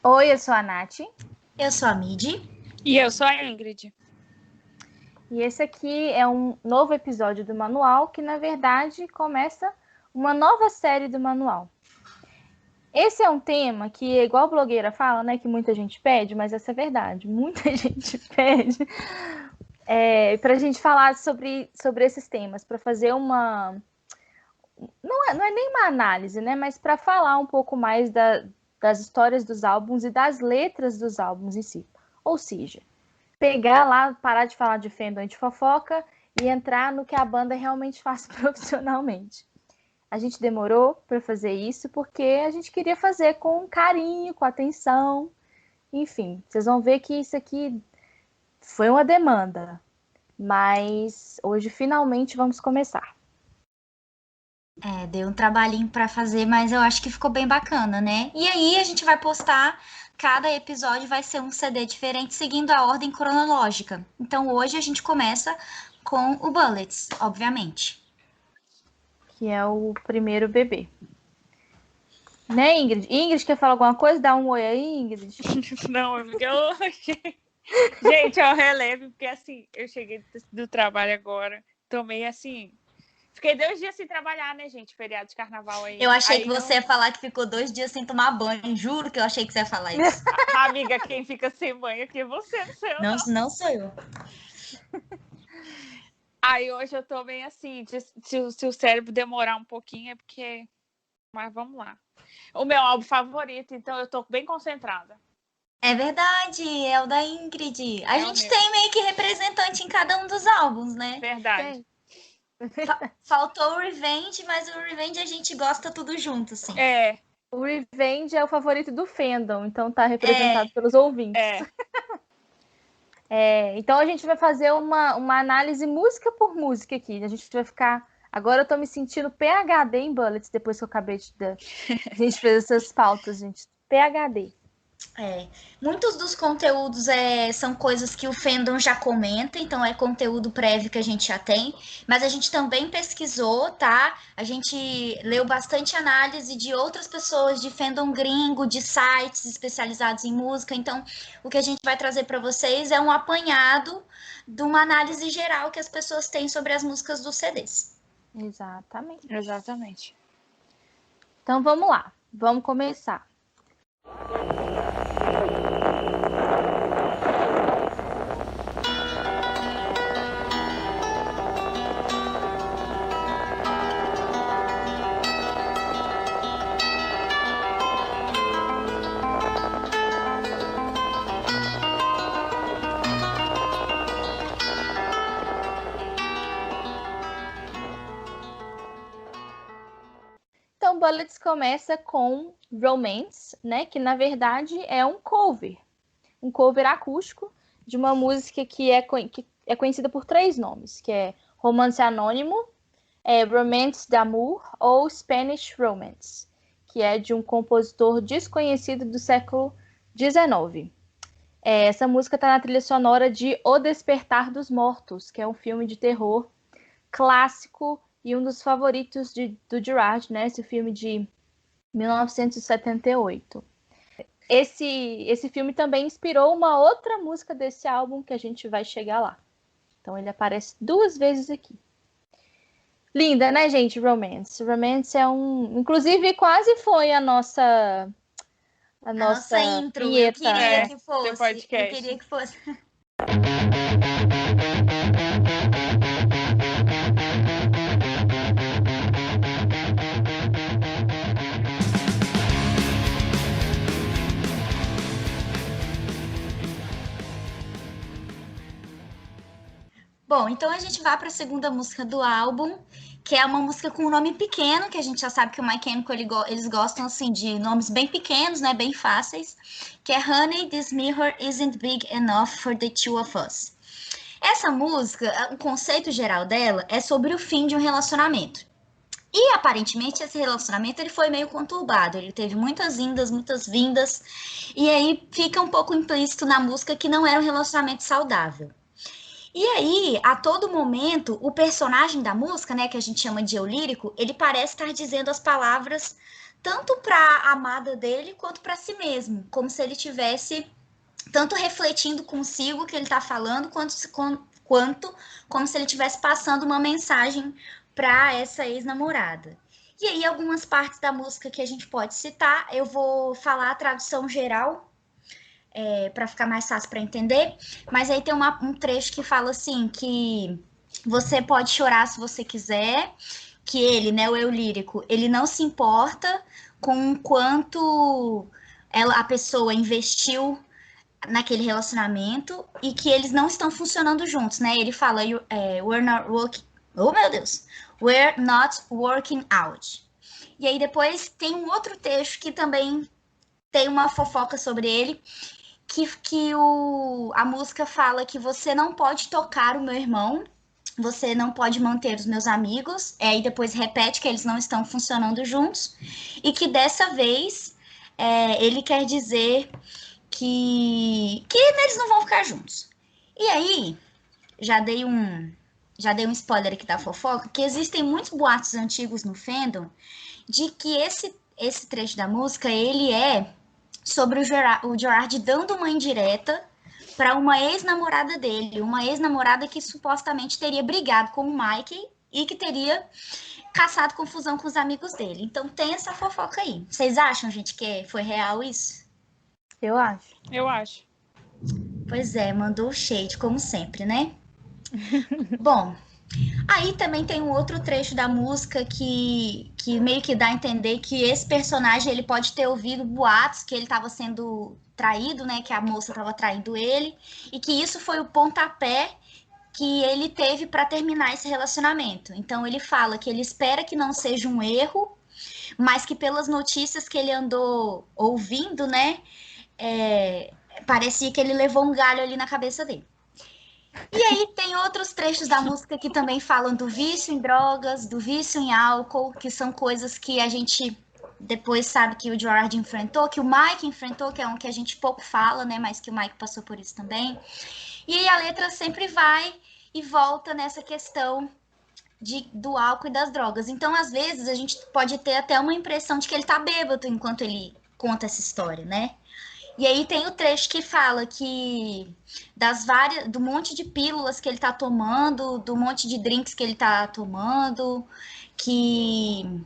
Oi, eu sou a Nath. Eu sou a Midi. E eu sou a Ingrid. E esse aqui é um novo episódio do Manual, que na verdade começa uma nova série do Manual. Esse é um tema que, igual a blogueira fala, né, que muita gente pede, mas essa é verdade, muita gente pede para a gente falar sobre esses temas, para fazer uma... Não é nem uma análise, né, mas para falar um pouco mais das histórias dos álbuns e das letras dos álbuns em si. Ou seja, pegar lá, parar de falar de fandom e de fofoca e entrar no que a banda realmente faz profissionalmente. A gente demorou para fazer isso porque a gente queria fazer com carinho, com atenção. Enfim, vocês vão ver que isso aqui foi uma demanda. Mas hoje finalmente vamos começar. Deu um trabalhinho para fazer, mas eu acho que ficou bem bacana, né? E aí a gente vai postar, cada episódio vai ser um CD diferente, seguindo a ordem cronológica. Então hoje a gente começa com o Bullets, obviamente. Que é o primeiro bebê. Né, Ingrid? Ingrid, quer falar alguma coisa? Dá um oi aí, Ingrid. Não, amiga, gente, eu relevo, porque assim, eu cheguei do trabalho agora, tomei assim... Fiquei 2 dias sem trabalhar, né, gente? Feriado de carnaval aí. Eu achei aí que você ia falar que ficou 2 dias sem tomar banho. Juro que eu achei que você ia falar isso. Amiga, quem fica sem banho aqui é você, não sei eu, não. Não sou eu. Aí hoje eu tô bem assim, se o cérebro demorar um pouquinho é porque... Mas vamos lá. O meu álbum favorito, então eu tô bem concentrada. É verdade, é o da Ingrid. A É gente tem meio que representante em cada um dos álbuns, né? Verdade. Faltou o Revenge, mas o Revenge a gente gosta tudo junto, assim. O Revenge é o favorito do fandom, então tá representado pelos ouvintes. Então a gente vai fazer uma análise música por música aqui. A gente vai ficar... Agora eu tô me sentindo PhD em Bullets, depois que eu acabei de... A gente fez essas pautas, gente. PhD. Muitos dos conteúdos são coisas que o fandom já comenta, então é conteúdo prévio que a gente já tem, mas a gente também pesquisou, tá? A gente leu bastante análise de outras pessoas de fandom gringo, de sites especializados em música, então o que a gente vai trazer para vocês é um apanhado de uma análise geral que as pessoas têm sobre as músicas dos CDs. Exatamente. Então vamos lá, vamos começar. Então, Bullets começa com Romance, né? Que na verdade é um cover acústico de uma música que é conhecida por 3 nomes, que é Romance Anônimo, Romance d'Amour ou Spanish Romance, que é de um compositor desconhecido do século XIX. Essa música está na trilha sonora de O Despertar dos Mortos, que é um filme de terror clássico e um dos favoritos do Gerard, né? Esse filme de 1978. Esse filme também inspirou uma outra música desse álbum que a gente vai chegar lá. Então ele aparece 2 vezes aqui. Linda, né, gente? Romance. Romance é inclusive, quase foi a nossa intro. Vinheta, eu queria que fosse. Podcast. Eu queria que fosse. Bom, então a gente vai para a segunda música do álbum, que é uma música com um nome pequeno, que a gente já sabe que o My Chemical eles gostam assim de nomes bem pequenos, né, bem fáceis, que é Honey, This Mirror Isn't Big Enough for the Two of Us. Essa música, o conceito geral dela é sobre o fim de um relacionamento. E aparentemente esse relacionamento ele foi meio conturbado, ele teve muitas indas, muitas vindas, e aí fica um pouco implícito na música que não era um relacionamento saudável. E aí, a todo momento, o personagem da música, né, que a gente chama de eu lírico, ele parece estar dizendo as palavras tanto para a amada dele quanto para si mesmo, como se ele tivesse tanto refletindo consigo o que ele está falando, quanto como se ele estivesse passando uma mensagem para essa ex-namorada. E aí, algumas partes da música que a gente pode citar, eu vou falar a tradução geral, para ficar mais fácil para entender, mas aí tem um trecho que fala assim, que você pode chorar se você quiser, que ele, né, o eu lírico, ele não se importa com o quanto a pessoa investiu naquele relacionamento e que eles não estão funcionando juntos, né? Ele fala, we're not working... Oh, meu Deus! We're not working out. E aí depois tem um outro texto que também tem uma fofoca sobre ele, que a música fala que você não pode tocar o meu irmão, você não pode manter os meus amigos, e depois repete que eles não estão funcionando juntos, e que dessa vez ele quer dizer que eles não vão ficar juntos. E aí, já dei um spoiler aqui da fofoca, que existem muitos boatos antigos no fandom de que esse trecho da música, ele é sobre o Gerard dando uma indireta para uma ex-namorada dele, uma ex-namorada que supostamente teria brigado com o Mike e que teria caçado confusão com os amigos dele. Então tem essa fofoca aí. Vocês acham, gente, que foi real isso? Eu acho. Eu acho. Pois é, mandou o shade, como sempre, né? Bom, aí também tem um outro trecho da música que meio que dá a entender que esse personagem ele pode ter ouvido boatos que ele estava sendo traído, né? Que a moça estava traindo ele, e que isso foi o pontapé que ele teve para terminar esse relacionamento. Então ele fala que ele espera que não seja um erro, mas que pelas notícias que ele andou ouvindo, né? Parecia que ele levou um galho ali na cabeça dele. E aí tem outros trechos da música que também falam do vício em drogas, do vício em álcool, que são coisas que a gente depois sabe que o Gerard enfrentou, que o Mike enfrentou, que é um que a gente pouco fala, né? Mas que o Mike passou por isso também. E aí a letra sempre vai e volta nessa questão do álcool e das drogas. Então, às vezes, a gente pode ter até uma impressão de que ele tá bêbado enquanto ele conta essa história, né? E aí tem o trecho que fala que do monte de pílulas que ele tá tomando, do monte de drinks que ele tá tomando, que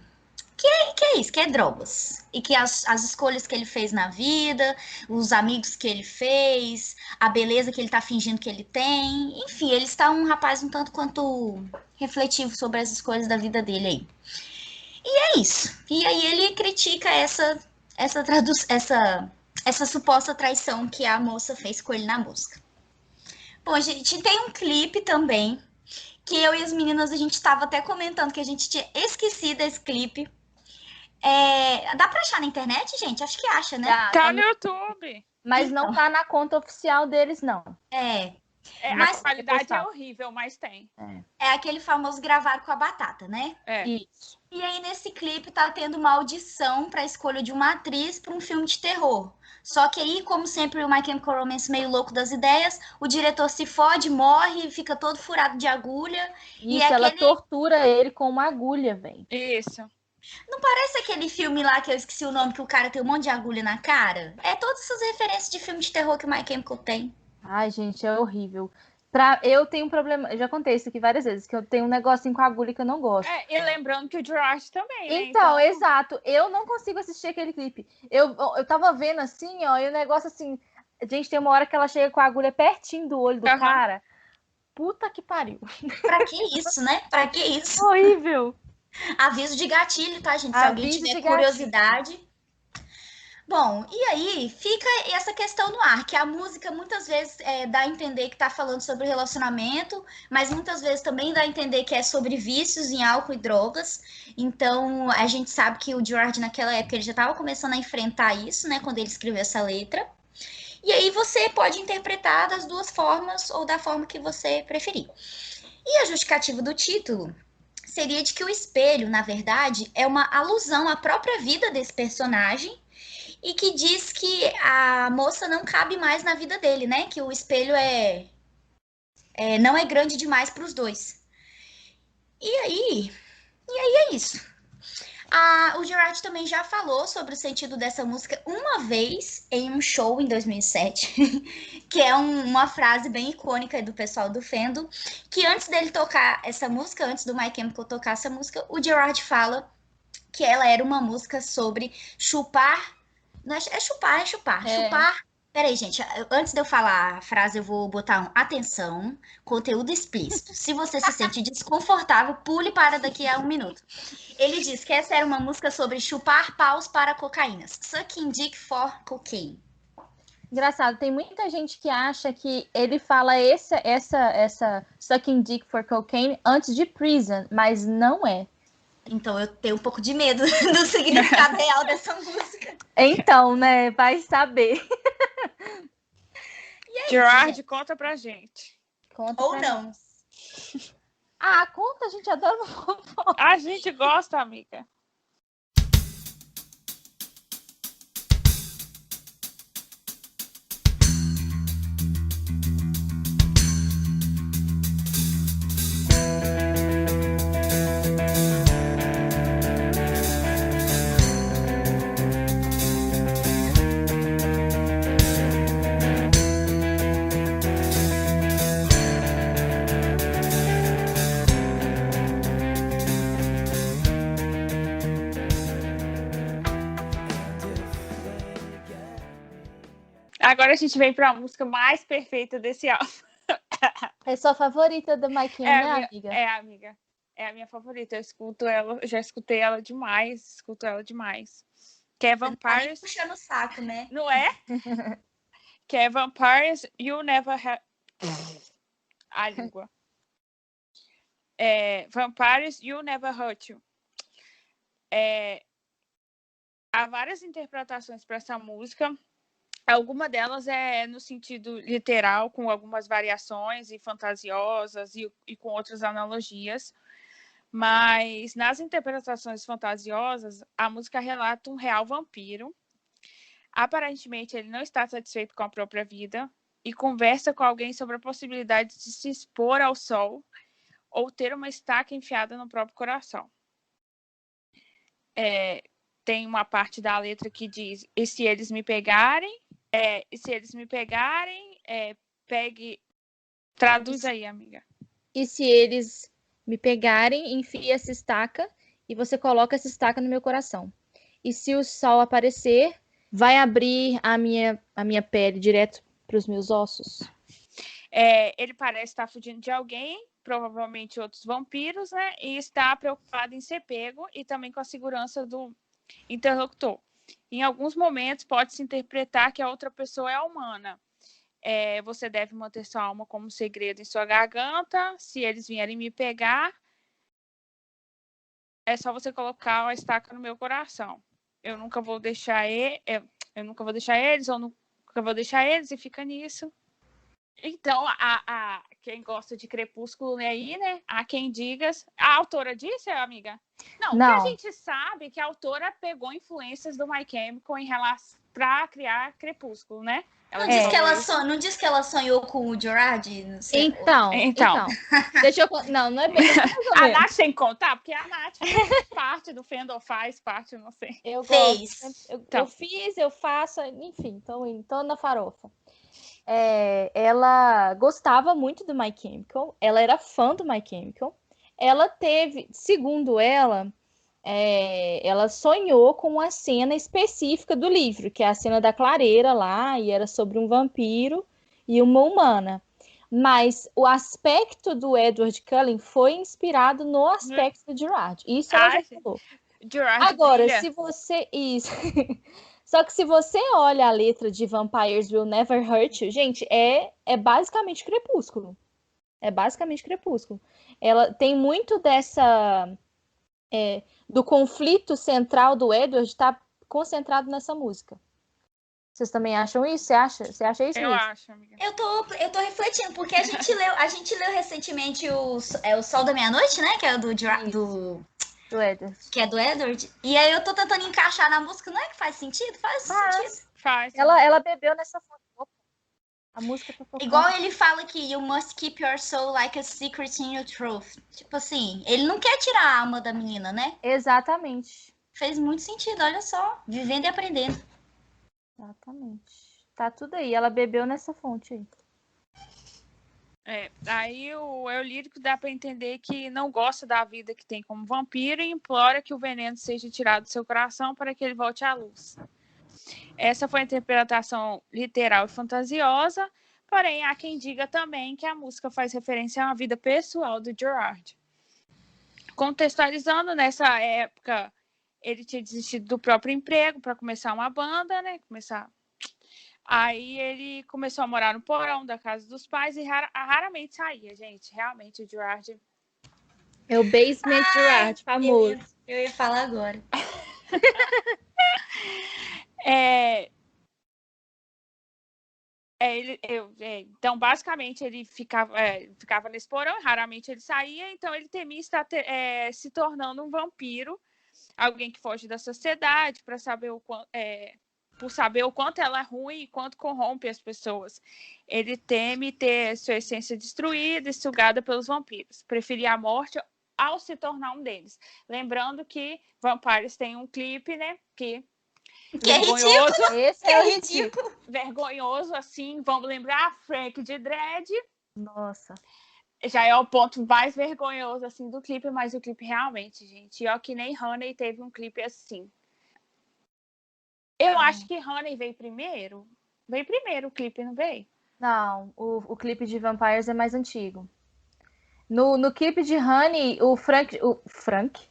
é isso, que é drogas. E que as escolhas que ele fez na vida, os amigos que ele fez, a beleza que ele tá fingindo que ele tem. Enfim, ele está um rapaz um tanto quanto refletivo sobre as escolhas da vida dele aí. E é isso. E aí ele critica essa suposta traição que a moça fez com ele na música. Bom, gente, tem um clipe também, que eu e as meninas, a gente estava até comentando que a gente tinha esquecido esse clipe. Dá pra achar na internet, gente? Acho que acha, né? Tá no YouTube. Mas não tá na conta oficial deles, não. Mas a qualidade é horrível, mas tem. É aquele famoso gravar com a batata, né? Isso. E aí, nesse clipe, tá tendo uma audição pra escolha de uma atriz para um filme de terror. Só que aí, como sempre, o My Chemical Romance meio louco das ideias, o diretor se fode, morre, fica todo furado de agulha. Isso, ela tortura ele com uma agulha, velho. Isso. Não parece aquele filme lá que eu esqueci o nome, que o cara tem um monte de agulha na cara? É todas essas referências de filme de terror que o My Chemical tem. Ai, gente, é horrível. Eu tenho um problema, eu já contei isso aqui várias vezes, que eu tenho um negocinho com agulha que eu não gosto. E lembrando que o Gerard também, né? Então, exato. Eu não consigo assistir aquele clipe. Eu tava vendo assim, ó, e o negócio assim... Gente, tem uma hora que ela chega com a agulha pertinho do olho do cara. Puta que pariu. Pra que isso, né? Pra que isso? Horrível. Aviso de gatilho, tá, gente? Se alguém tiver curiosidade... Bom, e aí fica essa questão no ar, que a música muitas vezes dá a entender que tá falando sobre relacionamento, mas muitas vezes também dá a entender que é sobre vícios em álcool e drogas. Então, a gente sabe que o Gerard, naquela época, ele já estava começando a enfrentar isso, né, quando ele escreveu essa letra. E aí você pode interpretar das duas formas ou da forma que você preferir. E a justificativa do título seria de que o espelho, na verdade, é uma alusão à própria vida desse personagem, e que diz que a moça não cabe mais na vida dele, né? Que o espelho não é grande demais para os dois. E aí é isso. O Gerard também já falou sobre o sentido dessa música uma vez em um show em 2007, que é uma frase bem icônica do pessoal do Fandom, que antes dele tocar essa música, antes do My Chemical tocar essa música, o Gerard fala que ela era uma música sobre chupar. Não é chupar, é chupar. É. Chupar. Peraí, gente. Antes de eu falar a frase, eu vou botar atenção, conteúdo explícito. Se você se sente desconfortável, pule para daqui a 1 minuto. Ele diz que essa era uma música sobre chupar paus para cocaínas. Sucking dick for cocaine. Engraçado, tem muita gente que acha que ele fala essa sucking dick for cocaine antes de Prison, mas não é. Então eu tenho um pouco de medo do significado real dessa música. Então, né? Vai saber. Gerard, conta pra gente. Conta Ou pra não. nós. Conta, a gente adora uma fofoca. A gente gosta, amiga. Agora a gente vem para a música mais perfeita desse álbum. É sua favorita da My Chemical, né, amiga? Amiga. É a minha favorita. Eu escuto ela, já escutei ela demais. Que é Vampires. Tá puxando o saco, né? Não é? Que é Vampires You Never Have. A língua. Vampires You Never Hurt You. Há várias interpretações para essa música. Alguma delas é no sentido literal, com algumas variações e fantasiosas e com outras analogias. Mas nas interpretações fantasiosas, a música relata um real vampiro. Aparentemente, ele não está satisfeito com a própria vida e conversa com alguém sobre a possibilidade de se expor ao sol ou ter uma estaca enfiada no próprio coração. Tem uma parte da letra que diz: e se eles me pegarem, pegue. Traduz aí, amiga. E se eles me pegarem, enfie essa estaca e você coloca essa estaca no meu coração. E se o sol aparecer, vai abrir a minha pele direto para os meus ossos. Ele parece estar fugindo de alguém, provavelmente outros vampiros, né? E está preocupado em ser pego e também com a segurança do interlocutor. Em alguns momentos, pode-se interpretar que a outra pessoa é humana. Você deve manter sua alma como um segredo em sua garganta. Se eles vierem me pegar, é só você colocar a estaca no meu coração. Eu nunca vou deixar eles, e fica nisso. Então, quem gosta de Crepúsculo aí, né? Há quem diga... A autora disse, amiga? Não. Porque a gente sabe que a autora pegou influências do My Chemical em relação para criar Crepúsculo, né? Não diz que ela sonhou com o Gerard? Então. Deixa eu... Não é bem... A Nath tem que contar, porque a Nath faz parte do Fandom, faz parte, não sei. Eu fiz, eu faço, enfim, tô na farofa. Ela gostava muito do My Chemical, ela era fã do My Chemical. Ela teve, segundo ela, ela sonhou com uma cena específica do livro, que é a cena da clareira lá, e era sobre um vampiro e uma humana. Mas o aspecto do Edward Cullen foi inspirado no aspecto do Gerard. Isso ela já falou. Agora, se você... Isso... Só que se você olha a letra de Vampires Will Never Hurt You, gente, é basicamente Crepúsculo. É basicamente Crepúsculo. Ela tem muito dessa... do conflito central do Edward está concentrado nessa música. Vocês também acham isso? Você acha isso? Eu acho, amiga. Eu tô refletindo, porque a gente leu recentemente o Sol da Meia-Noite, né? Que é do Edward. Que é do Edward. E aí eu tô tentando encaixar na música. Não é que faz sentido? Faz sentido. Faz. Ela bebeu nessa foto. A música tá tocando. Igual ele fala que you must keep your soul like a secret in your truth. Tipo assim, ele não quer tirar a alma da menina, né? Exatamente. Fez muito sentido, olha só. Vivendo e aprendendo. Exatamente. Tá tudo aí. Ela bebeu nessa fonte aí. Aí o eu lírico dá para entender que não gosta da vida que tem como vampiro e implora que o veneno seja tirado do seu coração para que ele volte à luz. Essa foi a interpretação literal e fantasiosa, porém há quem diga também que a música faz referência a uma vida pessoal do Gerard. Contextualizando, nessa época ele tinha desistido do próprio emprego para começar uma banda, né? Aí ele começou a morar no porão da casa dos pais e raramente saía, gente. Realmente, o Gerard... É o Basement Gerard, famoso. Eu ia falar agora. Então, basicamente, ele ficava nesse porão, raramente ele saía, então ele temia estar se tornando um vampiro, alguém que foge da sociedade, por saber o quanto ela é ruim e quanto corrompe as pessoas. Ele teme ter sua essência destruída e sugada pelos vampiros. Preferia a morte ao se tornar um deles. Lembrando que Vampires tem um clipe, né? Que é ridículo. Esse é ridículo. Vergonhoso, assim. Vamos lembrar Frank de Dread. Nossa. Já é o ponto mais vergonhoso, assim, do clipe, mas o clipe realmente, gente. Ó, que nem Honey teve um clipe assim. Eu acho que Honey veio primeiro. Veio primeiro o clipe, não veio? Não, o clipe de Vampires é mais antigo. No clipe de Honey, o Frank.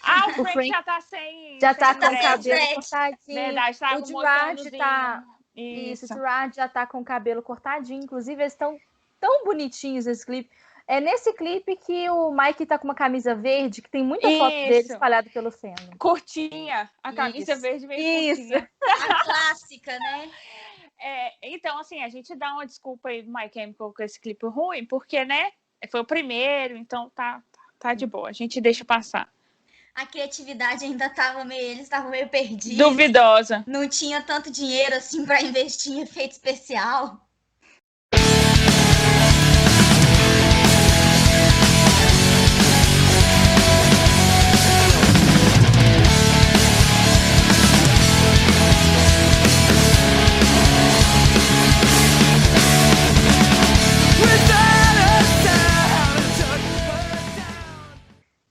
Ah, o Frank já tá sem. Já tá sem com o dread. cabelo cortadinho. Verdade, tá O Gerard tá. Isso. O Gerard já tá com o cabelo cortadinho. Inclusive, eles estão tão bonitinhos nesse clipe. É nesse clipe que o Mike tá com uma camisa verde, que tem muita foto dele espalhada pelo feno. Curtinha. A camisa verde meio curtinha. A clássica, né? Então, assim, a gente dá uma desculpa aí do My Chemical com esse clipe ruim, porque, né, foi o primeiro, então tá de boa. A gente deixa passar. A criatividade ainda eles estavam meio perdidos. Duvidosa. Não tinha tanto dinheiro, assim, para investir em efeito especial.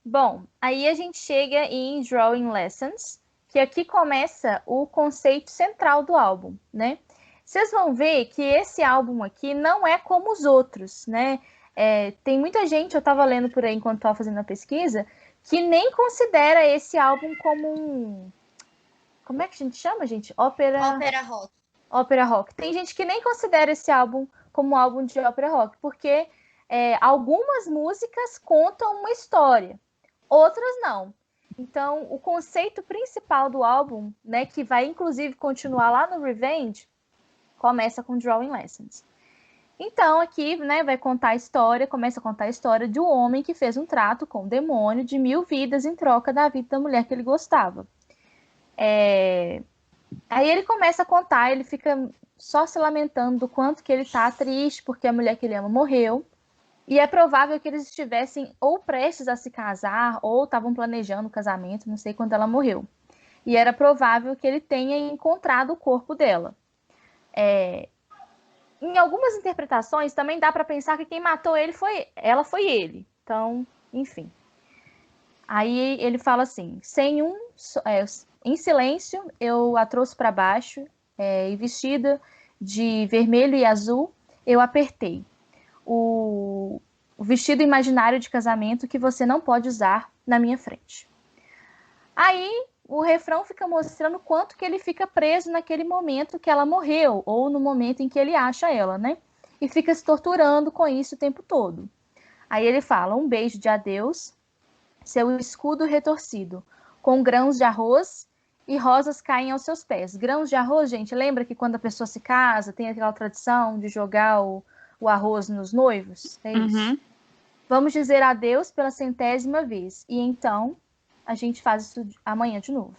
Bom, aí a gente chega em Drawing Lessons, que aqui começa o conceito central do álbum, né? Vocês vão ver que esse álbum aqui não é como os outros, né? Tem muita gente, eu estava lendo por aí enquanto estava fazendo a pesquisa, que nem considera esse álbum como um... Como é que a gente chama, gente? Ópera rock. Ópera rock. Tem gente que nem considera esse álbum como um álbum de ópera rock, porque algumas músicas contam uma história, outras não. Então, o conceito principal do álbum, né, que vai inclusive continuar lá no Revenge, começa com Drawing Lessons. Então, aqui, né, começa a contar a história de um homem que fez um trato com o demônio de 1000 vidas em troca da vida da mulher que ele gostava. Aí ele começa a contar, ele fica só se lamentando do quanto que ele tá triste porque a mulher que ele ama morreu. E é provável que eles estivessem ou prestes a se casar ou estavam planejando o casamento, não sei quando ela morreu. E era provável que ele tenha encontrado o corpo dela. Em algumas interpretações também dá para pensar que quem matou foi ele. Então, enfim. Aí ele fala assim: em silêncio, eu a trouxe para baixo e vestida de vermelho e azul, eu apertei o vestido imaginário de casamento que você não pode usar na minha frente. Aí o refrão fica mostrando quanto que ele fica preso naquele momento que ela morreu, ou no momento em que ele acha ela, né? E fica se torturando com isso o tempo todo. Aí ele fala: um beijo de adeus, seu escudo retorcido, com grãos de arroz e rosas caem aos seus pés. Grãos de arroz, gente, lembra que quando a pessoa se casa, tem aquela tradição de jogar o arroz nos noivos? É isso. Uhum. Vamos dizer adeus pela 100ª vez. E então, a gente faz isso amanhã de novo.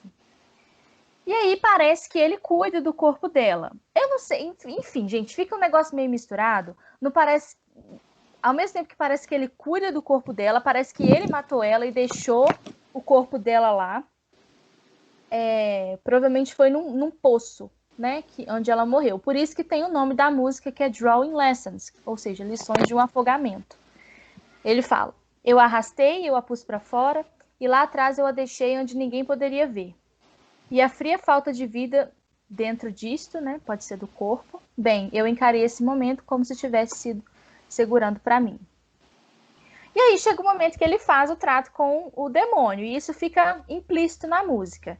E aí parece que ele cuida do corpo dela. Eu não sei, enfim, gente, fica um negócio meio misturado. Não parece... Ao mesmo tempo que parece que ele cuida do corpo dela, parece que ele matou ela e deixou o corpo dela lá. provavelmente foi num poço, né, onde ela morreu. Por isso que tem o nome da música, que é Drowning Lessons, ou seja, lições de um afogamento. Ele fala: eu a arrastei, eu a pus para fora, e lá atrás eu a deixei onde ninguém poderia ver. E a fria falta de vida dentro disto, né, pode ser do corpo, bem, eu encarei esse momento como se tivesse sido segurando para mim. E aí chega o momento que ele faz o trato com o demônio, e isso fica implícito na música,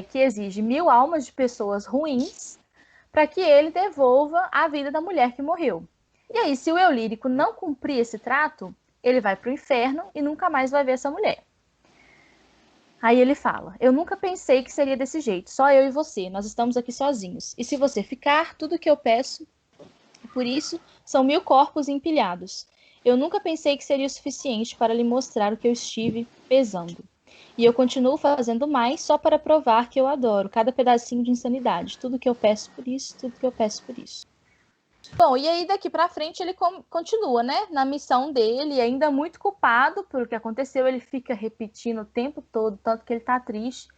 que exige 1000 almas de pessoas ruins para que ele devolva a vida da mulher que morreu. E aí, se o eu lírico não cumprir esse trato, ele vai para o inferno e nunca mais vai ver essa mulher. Aí ele fala: eu nunca pensei que seria desse jeito, só eu e você, nós estamos aqui sozinhos. E se você ficar, tudo que eu peço, por isso, são 1000 corpos empilhados. Eu nunca pensei que seria o suficiente para lhe mostrar o que eu estive pesando. E eu continuo fazendo mais só para provar que eu adoro cada pedacinho de insanidade. Tudo que eu peço por isso, tudo que eu peço por isso. Bom, e aí daqui para frente ele continua, né, na missão dele, ainda muito culpado pelo que aconteceu, ele fica repetindo o tempo todo, tanto que ele tá triste,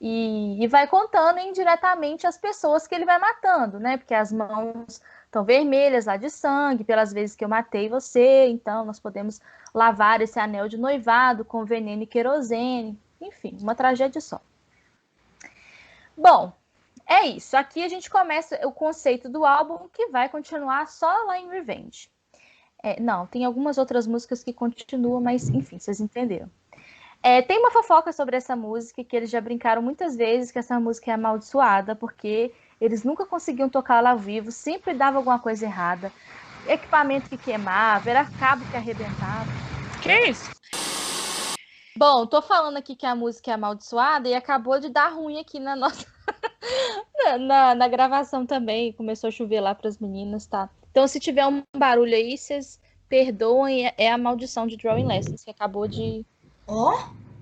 e vai contando indiretamente as pessoas que ele vai matando, né, porque as mãos estão vermelhas lá de sangue, pelas vezes que eu matei você, então nós podemos lavar esse anel de noivado com veneno e querosene, enfim, uma tragédia só. Bom, é isso. Aqui a gente começa o conceito do álbum, que vai continuar só lá em Revenge. Não, tem algumas outras músicas que continuam, mas enfim, vocês entenderam. Tem uma fofoca sobre essa música, que eles já brincaram muitas vezes que essa música é amaldiçoada, porque eles nunca conseguiam tocá-la ao vivo, sempre dava alguma coisa errada. Equipamento que queimava, era cabo que arrebentava. Que isso? Bom, tô falando aqui que a música é amaldiçoada e acabou de dar ruim aqui na nossa na gravação também. Começou a chover lá para as meninas, tá? Então, se tiver um barulho aí, vocês perdoem. É a maldição de Drawing Lessons que acabou de.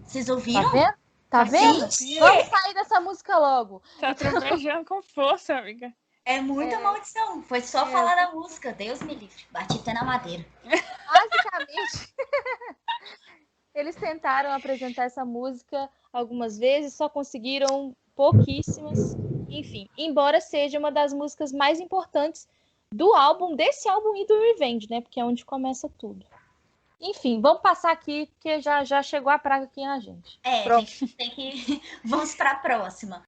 Vocês ouviram? Tá vendo? Tá vendo? Gente! Vamos sair dessa música logo. Tá trovejando com força, amiga. É muita maldição. Foi só falar da música. Deus me livre. Bati até na madeira. Basicamente, eles tentaram apresentar essa música algumas vezes, só conseguiram pouquíssimas. Enfim, embora seja uma das músicas mais importantes do álbum, desse álbum e do Revenge, né? Porque é onde começa tudo. Enfim, vamos passar aqui, porque já chegou a praga aqui na gente. A gente tem que... Vamos para a próxima.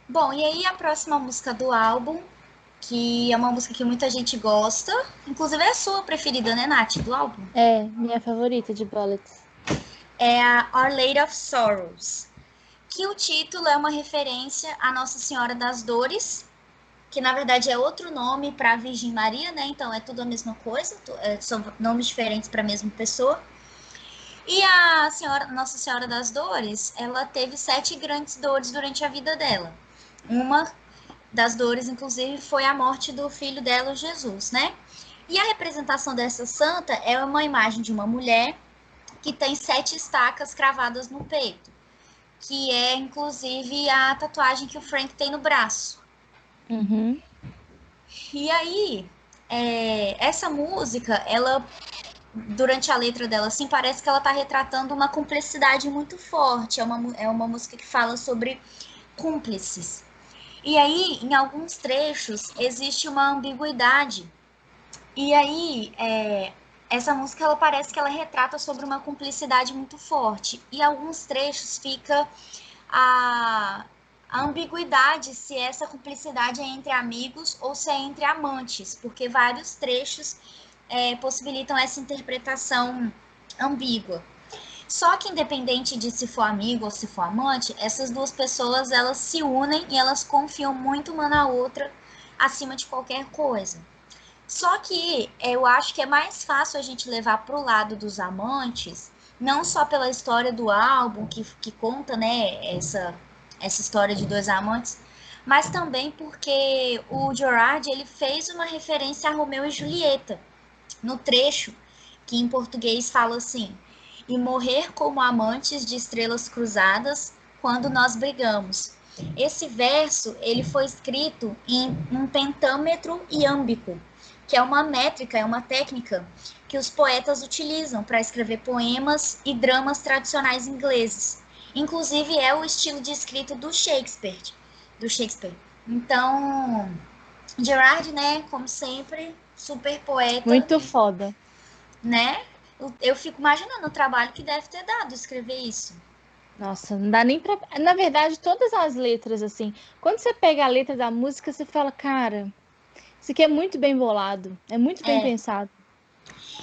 Bom, e aí a próxima música do álbum, que é uma música que muita gente gosta, inclusive é a sua preferida, né, Nath, do álbum? É, minha favorita de Bullets. É a Our Lady of Sorrows, que o título é uma referência à Nossa Senhora das Dores, que na verdade é outro nome para a Virgem Maria, né? Então é tudo a mesma coisa, são nomes diferentes para a mesma pessoa. E a Nossa Senhora das Dores, ela teve 7 grandes dores durante a vida dela. Uma das dores, inclusive, foi a morte do filho dela, Jesus, né? E a representação dessa santa é uma imagem de uma mulher que tem 7 estacas cravadas no peito, que é, inclusive, a tatuagem que o Frank tem no braço. Uhum. E aí, essa música, ela, durante a letra dela, assim, parece que ela tá retratando uma cumplicidade muito forte. É uma música que fala sobre cúmplices. E aí, em alguns trechos, existe uma ambiguidade. E aí, essa música, ela parece que ela retrata sobre uma cumplicidade muito forte. E em alguns trechos fica a ambiguidade se essa cumplicidade é entre amigos ou se é entre amantes, porque vários trechos possibilitam essa interpretação ambígua. Só que independente de se for amigo ou se for amante, essas duas pessoas, elas se unem e elas confiam muito uma na outra acima de qualquer coisa. Só que eu acho que é mais fácil a gente levar para o lado dos amantes, não só pela história do álbum, que conta, né, essa história de 2 amantes, mas também porque o Gerard, ele fez uma referência a Romeu e Julieta, no trecho que em português fala assim: e morrer como amantes de estrelas cruzadas quando nós brigamos. Esse verso ele foi escrito em um pentâmetro iâmbico, que é uma métrica, é uma técnica que os poetas utilizam para escrever poemas e dramas tradicionais ingleses. Inclusive é o estilo de escrita do Shakespeare. Então, Gerard, né, como sempre, super poeta. Muito foda. Né? Eu fico imaginando o trabalho que deve ter dado escrever isso. Nossa, não dá nem pra... Na verdade, todas as letras, assim, quando você pega a letra da música, você fala, cara, isso aqui é muito bem bolado, é muito bem pensado.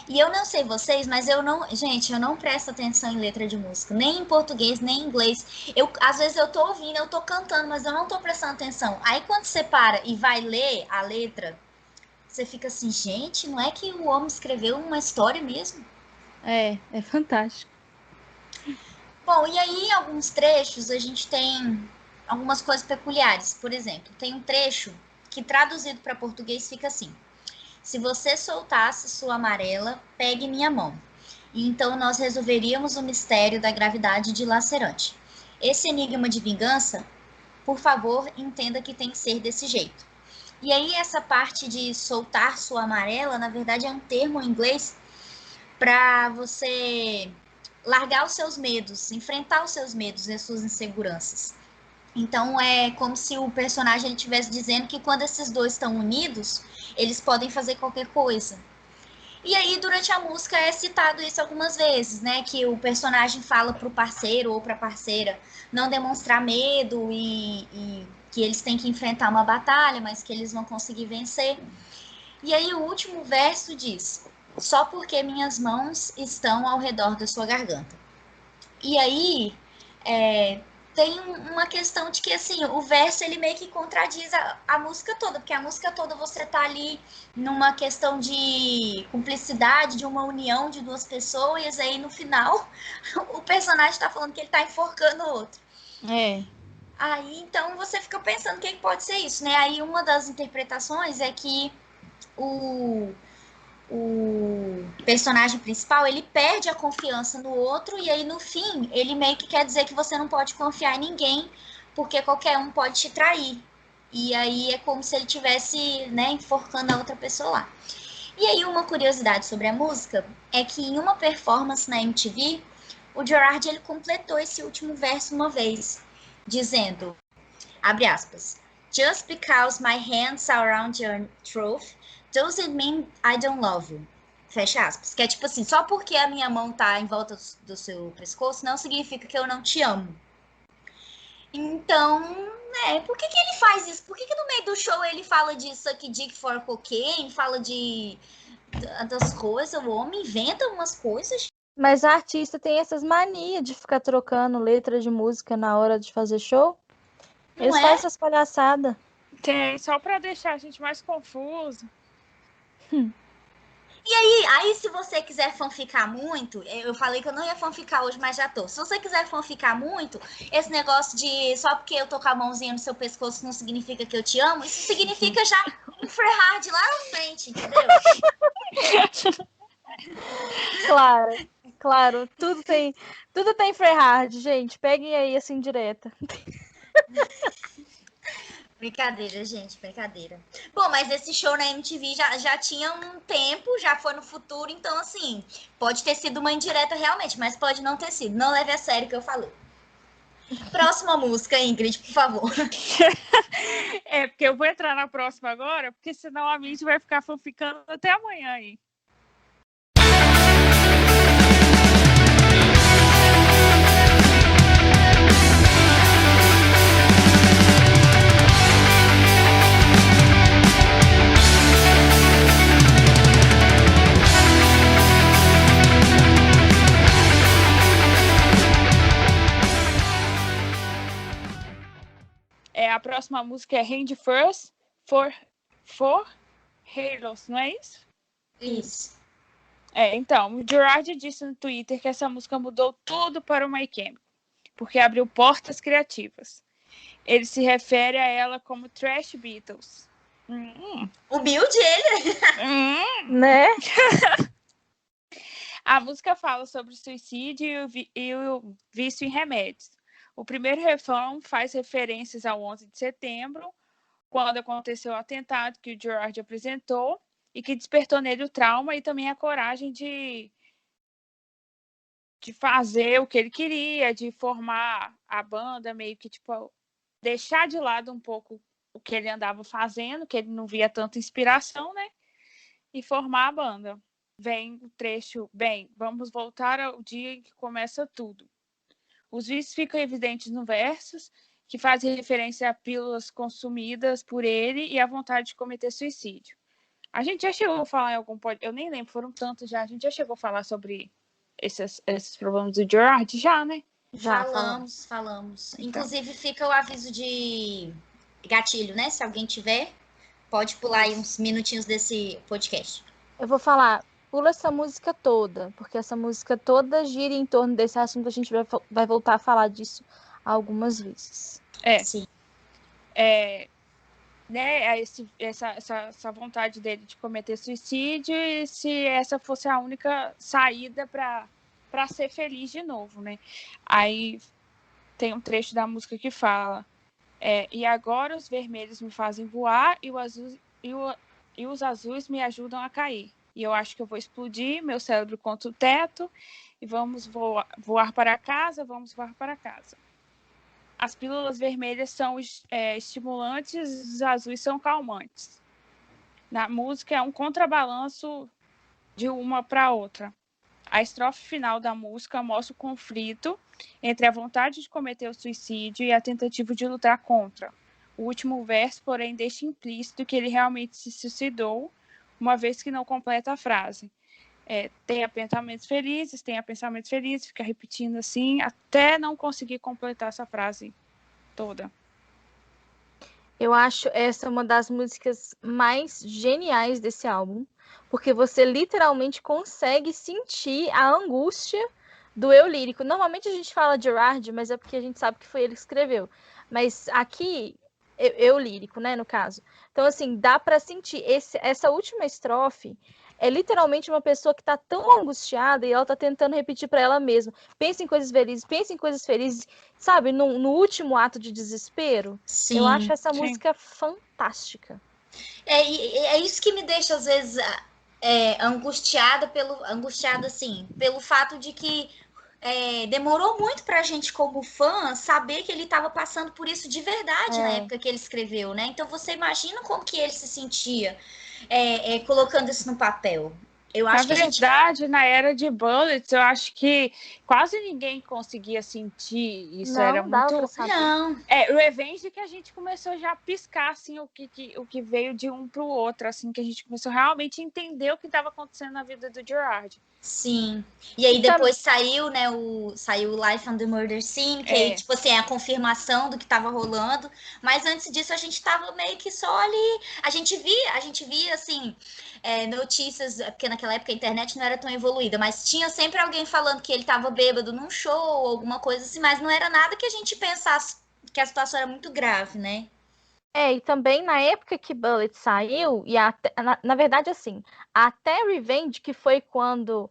E eu não sei vocês, mas eu não presto atenção em letra de música, nem em português, nem em inglês. Às vezes eu tô ouvindo, eu tô cantando, mas eu não tô prestando atenção. Aí quando você para e vai ler a letra, você fica assim, gente, não é que o homem escreveu uma história mesmo? É fantástico. Bom, e aí em alguns trechos a gente tem algumas coisas peculiares. Por exemplo, tem um trecho que traduzido para português fica assim: se você soltasse sua amarela, pegue minha mão. E então nós resolveríamos o mistério da gravidade dilacerante. Esse enigma de vingança, por favor, entenda que tem que ser desse jeito. E aí essa parte de soltar sua amarela, na verdade é um termo em inglês para você largar os seus medos, enfrentar os seus medos e as suas inseguranças. Então é como se o personagem estivesse dizendo que quando esses dois estão unidos, eles podem fazer qualquer coisa. E aí, durante a música, é citado isso algumas vezes, né? Que o personagem fala pro parceiro ou pra parceira não demonstrar medo e que eles têm que enfrentar uma batalha, mas que eles vão conseguir vencer. E aí, o último verso diz: só porque minhas mãos estão ao redor da sua garganta. E aí, tem uma questão de que, assim, o verso, ele meio que contradiz a música toda, porque a música toda você tá ali numa questão de cumplicidade, de uma união de duas pessoas, e aí, no final, o personagem tá falando que ele tá enforcando o outro. Aí, então, você fica pensando o que pode ser isso, né? Aí, uma das interpretações é que o personagem principal, ele perde a confiança no outro e aí no fim, ele meio que quer dizer que você não pode confiar em ninguém, porque qualquer um pode te trair. E aí é como se ele tivesse, né, enforcando a outra pessoa lá. E aí uma curiosidade sobre a música é que em uma performance na MTV, o Gerard ele completou esse último verso uma vez, dizendo, abre aspas, just because my hands are around your throat doesn't mean I don't love you. Fecha aspas. Que é tipo assim, só porque a minha mão tá em volta do seu pescoço não significa que eu não te amo. Então, por que ele faz isso? Por que no meio do show ele fala de suck dick for cocaine, fala das coisas, o homem inventa umas coisas. Mas a artista tem essas manias de ficar trocando letra de música na hora de fazer show. Eles fazem essas palhaçadas. Tem, só pra deixar a gente mais confuso. E aí, se você quiser fanficar muito, eu falei que eu não ia fanficar hoje, mas já tô. Se você quiser fanficar muito, esse negócio de só porque eu tô com a mãozinha no seu pescoço não significa que eu te amo, isso significa já um Frehard lá na frente, entendeu? Claro, tudo tem Frehard, gente. Peguem aí assim direta. Brincadeira, gente, brincadeira. Bom, mas esse show na MTV já tinha um tempo, já foi no futuro, então assim, pode ter sido uma indireta realmente, mas pode não ter sido. Não leve a sério o que eu falei. Próxima música, Ingrid, por favor. Porque eu vou entrar na próxima agora, porque senão a Mindy vai ficar fanficando até amanhã aí. A próxima música é Hand First for Heroes, não é isso? Isso. Então, o Gerard disse no Twitter que essa música mudou tudo para o My Chemical, porque abriu portas criativas. Ele se refere a ela como Trash Beatles. Humilde ele. Né? A música fala sobre suicídio e o vício em remédios. O primeiro refrão faz referências ao 11 de setembro, quando aconteceu o atentado que o Gerard apresentou e que despertou nele o trauma e também a coragem de fazer o que ele queria, de formar a banda, meio que tipo deixar de lado um pouco o que ele andava fazendo, que ele não via tanta inspiração, né? E formar a banda. Vem o trecho, bem, vamos voltar ao dia em que começa tudo. Os vícios ficam evidentes no versos, que fazem referência a pílulas consumidas por ele e a vontade de cometer suicídio. A gente já chegou a falar em algum podcast, eu nem lembro, foram tantos já, a gente já chegou a falar sobre esses problemas do Gerard, já, né? Já Falamos. Então. Inclusive fica o aviso de gatilho, né? Se alguém tiver, pode pular aí uns minutinhos desse podcast. Eu vou falar, pula essa música toda, porque essa música toda gira em torno desse assunto, a gente vai voltar a falar disso algumas vezes. Sim. Né, essa vontade dele de cometer suicídio e se essa fosse a única saída para ser feliz de novo, né? Aí tem um trecho da música que fala e agora os vermelhos me fazem voar e os azuis me ajudam a cair. E eu acho que eu vou explodir meu cérebro contra o teto e vamos voar para casa, vamos voar para casa. As pílulas vermelhas são estimulantes, os azuis são calmantes. Na música é um contrabalanço de uma para outra. A estrofe final da música mostra o conflito entre a vontade de cometer o suicídio e a tentativa de lutar contra. O último verso, porém, deixa implícito que ele realmente se suicidou, uma vez que não completa a frase. Tenha pensamentos felizes, fica repetindo assim, até não conseguir completar essa frase toda. Eu acho essa uma das músicas mais geniais desse álbum, porque você literalmente consegue sentir a angústia do eu lírico. Normalmente a gente fala Gerard, mas é porque a gente sabe que foi ele que escreveu. Mas aqui, eu lírico, né, no caso. Então, assim, dá para sentir. Essa última estrofe é literalmente uma pessoa que tá tão angustiada e ela tá tentando repetir para ela mesma. Pensa em coisas felizes, sabe? No último ato de desespero. Sim. Eu acho essa música fantástica. É isso que me deixa, às vezes, angustiada assim, pelo fato de que demorou muito pra gente, como fã, saber que ele estava passando por isso de verdade na época que ele escreveu, né? Então você imagina como que ele se sentia colocando isso no papel. Eu acho na verdade, na era de Bullets, eu acho que quase ninguém conseguia sentir isso. Não, era dava muito. Pra saber. Não. O Revenge que a gente começou já a piscar assim, o que veio de um pro outro, assim, que a gente começou realmente a entender o que estava acontecendo na vida do Gerard. Sim. E aí depois saiu, né, saiu o Life on the Murder Scene, que aí, tipo assim, é a confirmação do que tava rolando. Mas antes disso, a gente tava meio que só ali. A gente via assim, notícias, porque naquela época a internet não era tão evoluída, mas tinha sempre alguém falando que ele tava bêbado num show, alguma coisa assim, mas não era nada que a gente pensasse que a situação era muito grave, né? E também na época que Bullet saiu, e até, na verdade, assim, até Revenge, que foi quando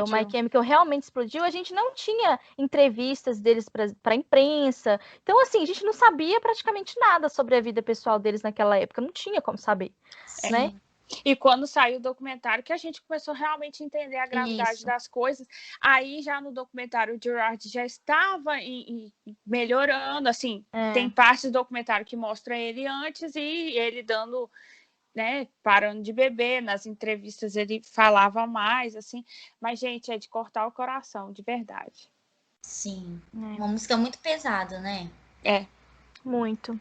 o My Chemical realmente explodiu, a gente não tinha entrevistas deles para a imprensa. Então, assim, a gente não sabia praticamente nada sobre a vida pessoal deles naquela época, não tinha como saber, né? E quando saiu o documentário, que a gente começou realmente a entender a gravidade das coisas, aí já no documentário o Gerard já estava melhorando, assim, tem parte do documentário que mostra ele antes e ele dando, né, parando de beber, nas entrevistas ele falava mais, assim, mas, gente, é de cortar o coração, de verdade. Sim, uma música muito pesada, né? Muito.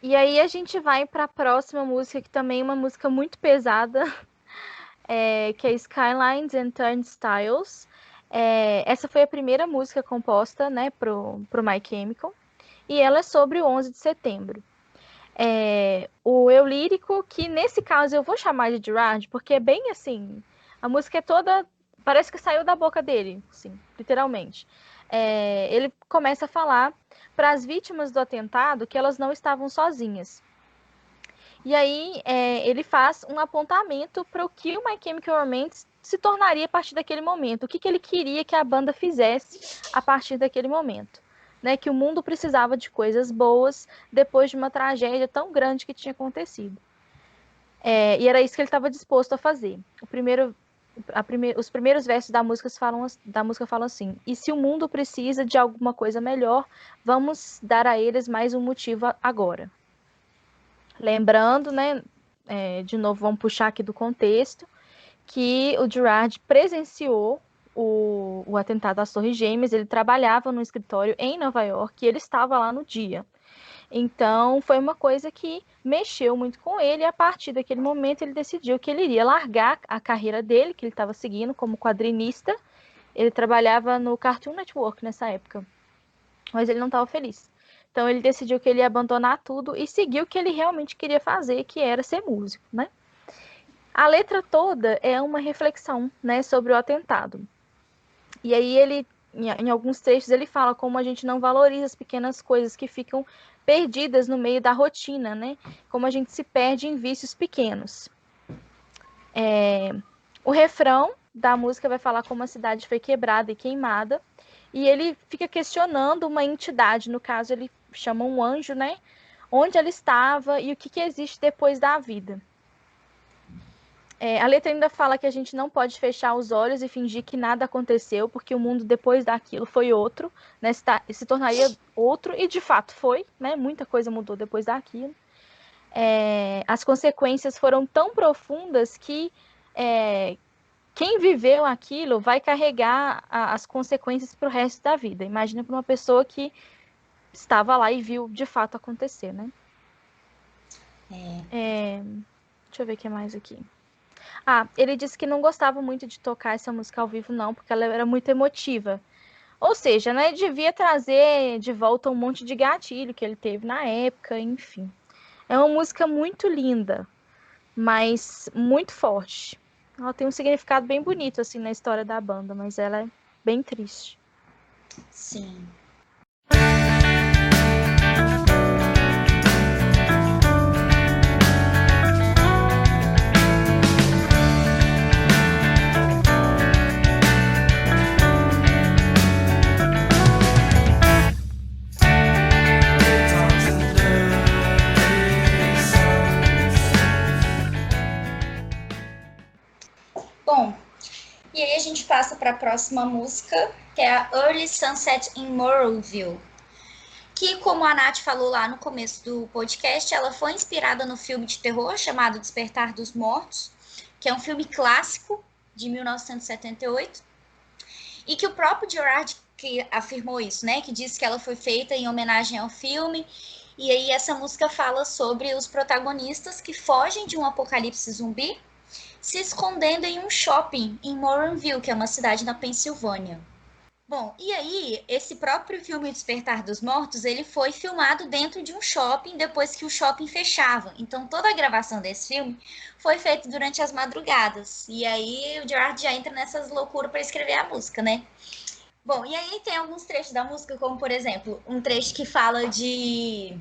E aí a gente vai para a próxima música, que também é uma música muito pesada, que é Skylines and Turnstiles. Essa foi a primeira música composta, né, pro My Chemical, e ela é sobre o 11 de setembro. O eu lírico, que nesse caso eu vou chamar de Gerard, porque é bem assim, a música é toda, parece que saiu da boca dele, assim, literalmente. Ele começa a falar para as vítimas do atentado que elas não estavam sozinhas. E aí ele faz um apontamento para o que o My Chemical Romance se tornaria a partir daquele momento, o que ele queria que a banda fizesse a partir daquele momento. Né, que o mundo precisava de coisas boas depois de uma tragédia tão grande que tinha acontecido. E era isso que ele estava disposto a fazer. Os primeiros versos da música falam assim: e se o mundo precisa de alguma coisa melhor, vamos dar a eles mais um motivo agora. Lembrando, né, de novo, vamos puxar aqui do contexto, que o Gerard presenciou o atentado às Torres Gêmeas. Ele trabalhava no escritório em Nova York e ele estava lá no dia. Então, foi uma coisa que mexeu muito com ele, e a partir daquele momento ele decidiu que ele iria largar a carreira dele, que ele estava seguindo como quadrinista. Ele trabalhava no Cartoon Network nessa época, mas ele não estava feliz. Então, ele decidiu que ele ia abandonar tudo e seguir o que ele realmente queria fazer, que era ser músico, né? A letra toda é uma reflexão, né, sobre o atentado. E aí ele, em alguns trechos, ele fala como a gente não valoriza as pequenas coisas que ficam perdidas no meio da rotina, né? Como a gente se perde em vícios pequenos. O refrão da música vai falar como a cidade foi quebrada e queimada, e ele fica questionando uma entidade, no caso ele chama um anjo, né? Onde ela estava e o que existe depois da vida. A letra ainda fala que a gente não pode fechar os olhos e fingir que nada aconteceu, porque o mundo depois daquilo foi outro, né? Se tornaria outro, e de fato foi, né? Muita coisa mudou depois daquilo. As consequências foram tão profundas que quem viveu aquilo vai carregar as consequências para o resto da vida. Imagina para uma pessoa que estava lá e viu de fato acontecer, né? Deixa eu ver o que mais aqui. Ele disse que não gostava muito de tocar essa música ao vivo, não, porque ela era muito emotiva. Ou seja, né, devia trazer de volta um monte de gatilho que ele teve na época, enfim. É uma música muito linda, mas muito forte. Ela tem um significado bem bonito, assim, na história da banda, mas ela é bem triste. Sim. Bom, e aí a gente passa para a próxima música, que é a Early Sunset in Morrowville, que, como a Nath falou lá no começo do podcast, ela foi inspirada no filme de terror chamado Despertar dos Mortos, que é um filme clássico de 1978, e que o próprio Gerard que afirmou isso, né, que disse que ela foi feita em homenagem ao filme. E aí essa música fala sobre os protagonistas que fogem de um apocalipse zumbi se escondendo em um shopping em Moranville, que é uma cidade na Pensilvânia. Bom, e aí, esse próprio filme Despertar dos Mortos, ele foi filmado dentro de um shopping depois que o shopping fechava. Então, toda a gravação desse filme foi feita durante as madrugadas. E aí, o Gerard já entra nessas loucuras para escrever a música, né? Bom, e aí tem alguns trechos da música, como, por exemplo, um trecho que fala de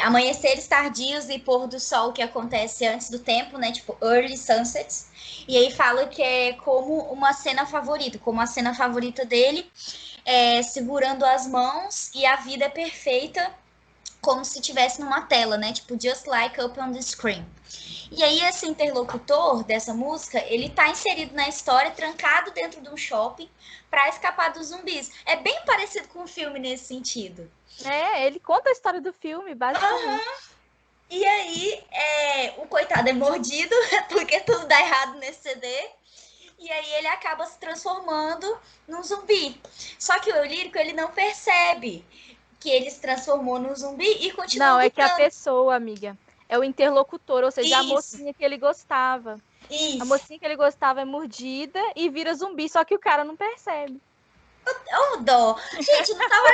amanheceres tardios e pôr do sol que acontece antes do tempo, né? Tipo, early sunsets. E aí fala que é como uma cena favorita, como a cena favorita dele, segurando as mãos e a vida é perfeita, como se estivesse numa tela, né? Tipo, just like up on the screen. E aí esse interlocutor dessa música, ele tá inserido na história, trancado dentro de um shopping para escapar dos zumbis. É bem parecido com o filme nesse sentido. Ele conta a história do filme, basicamente. E aí, o coitado é mordido, porque tudo dá errado nesse CD. E aí ele acaba se transformando num zumbi. Só que o eu lírico, ele não percebe que ele se transformou num zumbi e continua Não, lutando. é que a pessoa, amiga, é o interlocutor, ou seja, Isso. A mocinha que ele gostava. Isso. A mocinha que ele gostava é mordida e vira zumbi, só que o cara não percebe. Ô, dó. Gente, não tava...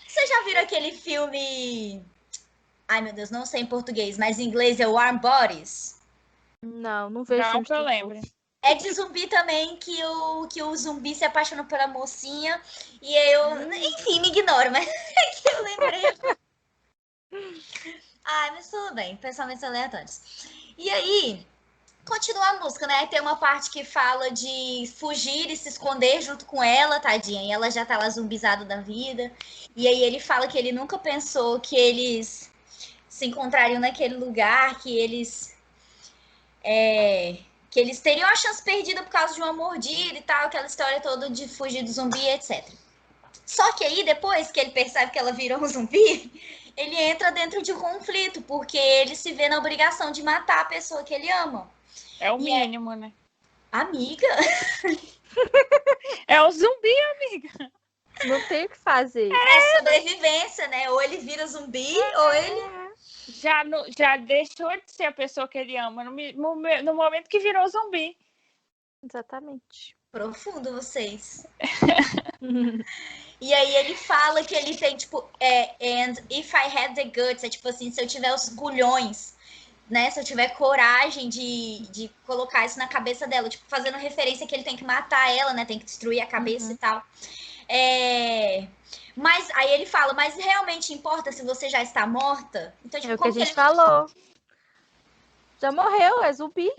Vocês já viram aquele filme Ai, meu Deus, não sei em português, mas em inglês é Warm Bodies. Não vejo Não filme que eu de lembre. É de zumbi também, que o zumbi se apaixona pela mocinha. E eu, enfim, me ignoro, mas é que eu lembrei. Ai, mas tudo bem, pensamentos aleatórios. E aí, continua a música, né? Aí tem uma parte que fala de fugir e se esconder junto com ela, tadinha. E ela já tá lá zumbizada da vida. E aí ele fala que ele nunca pensou que eles se encontrariam naquele lugar, que eles teriam a chance perdida por causa de uma mordida e tal, aquela história toda de fugir do zumbi, etc. Só que aí, depois que ele percebe que ela virou um zumbi, ele entra dentro de um conflito, porque ele se vê na obrigação de matar a pessoa que ele ama. É o mínimo, né? Amiga, É o zumbi, amiga. Não tem o que fazer. é sobrevivência, né? Ou ele vira zumbi, ou ele... Já deixou de ser a pessoa que ele ama no momento que virou zumbi. Exatamente. Profundo vocês. E aí ele fala que ele tem, tipo, and if I had the guts, é tipo assim, se eu tiver os culhões, né? Se eu tiver coragem de colocar isso na cabeça dela, tipo, fazendo referência que ele tem que matar ela, né? Tem que destruir a cabeça e tal. Mas aí ele fala, mas realmente importa se você já está morta? Então, tipo, É o que a como gente ele... falou. Já morreu, é zumbi.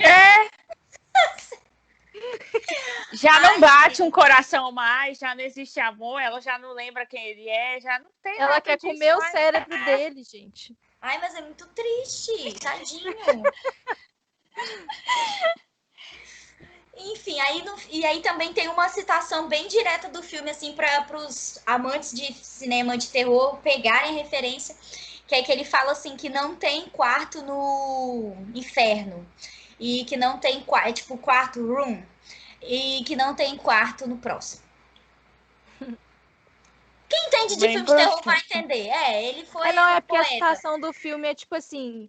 Já não bate um coração mais, já não existe amor, ela já não lembra quem ele é, já não tem Ela nada quer disso comer o mais. cérebro dele, gente. Ai, mas é muito triste, tadinho. Enfim, e aí também tem uma citação bem direta do filme, assim, para os amantes de cinema de terror pegarem referência, que é que ele fala assim que não tem quarto no inferno e que não tem quarto, tipo quarto room, e que não tem quarto no próximo. Quem entende de Bem filme de terror profundo. vai entender. Ele foi Não, é um porque a poeta. citação do filme é tipo assim,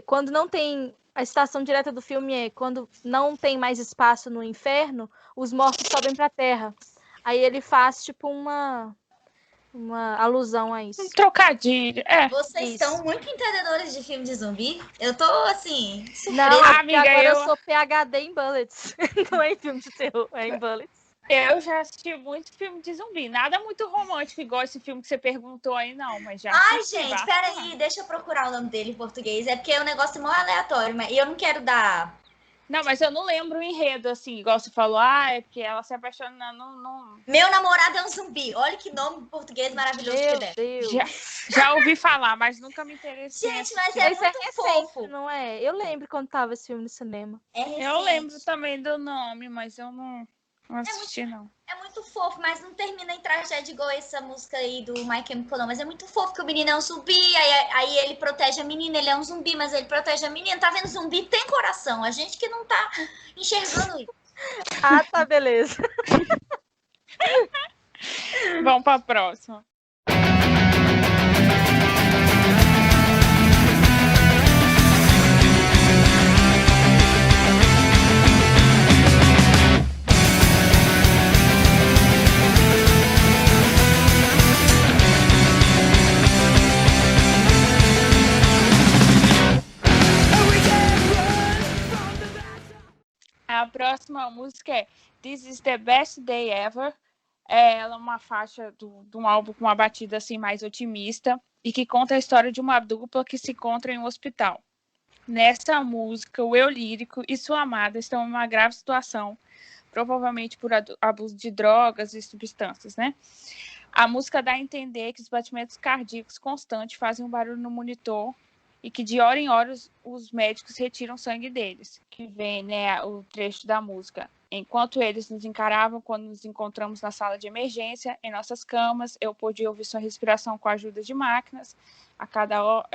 quando não tem... A citação direta do filme é quando não tem mais espaço no inferno, os mortos sobem pra terra. Aí ele faz tipo uma alusão a isso. Um trocadilho. Vocês Isso. estão muito entendedores de filme de zumbi. Eu tô, assim, Não, surpresa. é porque Amiga, agora eu eu- sou PhD em Bullets. Não é em filme de terror, é em Bullets. Eu já assisti muito filme de zumbi. Nada muito romântico, igual esse filme que você perguntou aí, não. Mas já Ai, assisti gente, bastante. peraí, deixa eu procurar o nome dele em português. É porque é um negócio mó aleatório, mas eu não quero dar. Não, mas eu não lembro o enredo, assim, igual você falou. É porque ela se apaixona não... Meu namorado é um zumbi. Olha que nome em português maravilhoso que Meu der. Deus. Já ouvi falar, mas nunca me interessei. Gente, em mas assistir. é Esse é muito recente, fofo. não é? Eu lembro quando tava esse filme no cinema. É recente. Eu lembro também do nome, mas eu não assisti, não. É muito fofo, mas não termina em tragédia igual essa música aí do My Chemical, não. Mas é muito fofo que o menino é um zumbi, aí ele protege a menina, ele é um zumbi, mas ele protege a menina. Tá vendo? Zumbi tem coração. A gente que não tá enxergando isso. Ah, tá, beleza. Vamos para a próxima. A próxima música é This is the Best Day Ever. Ela é uma faixa de um álbum com uma batida assim mais otimista e que conta a história de uma dupla que se encontra em um hospital. Nessa música, o eu lírico e sua amada estão em uma grave situação, provavelmente por abuso de drogas e substâncias, né? A música dá a entender que os batimentos cardíacos constantes fazem um barulho no monitor e que de hora em hora os médicos retiram sangue deles, que vem, né, o trecho da música. Enquanto eles nos encaravam quando nos encontramos na sala de emergência, em nossas camas, eu podia ouvir sua respiração com a ajuda de máquinas. A cada hora,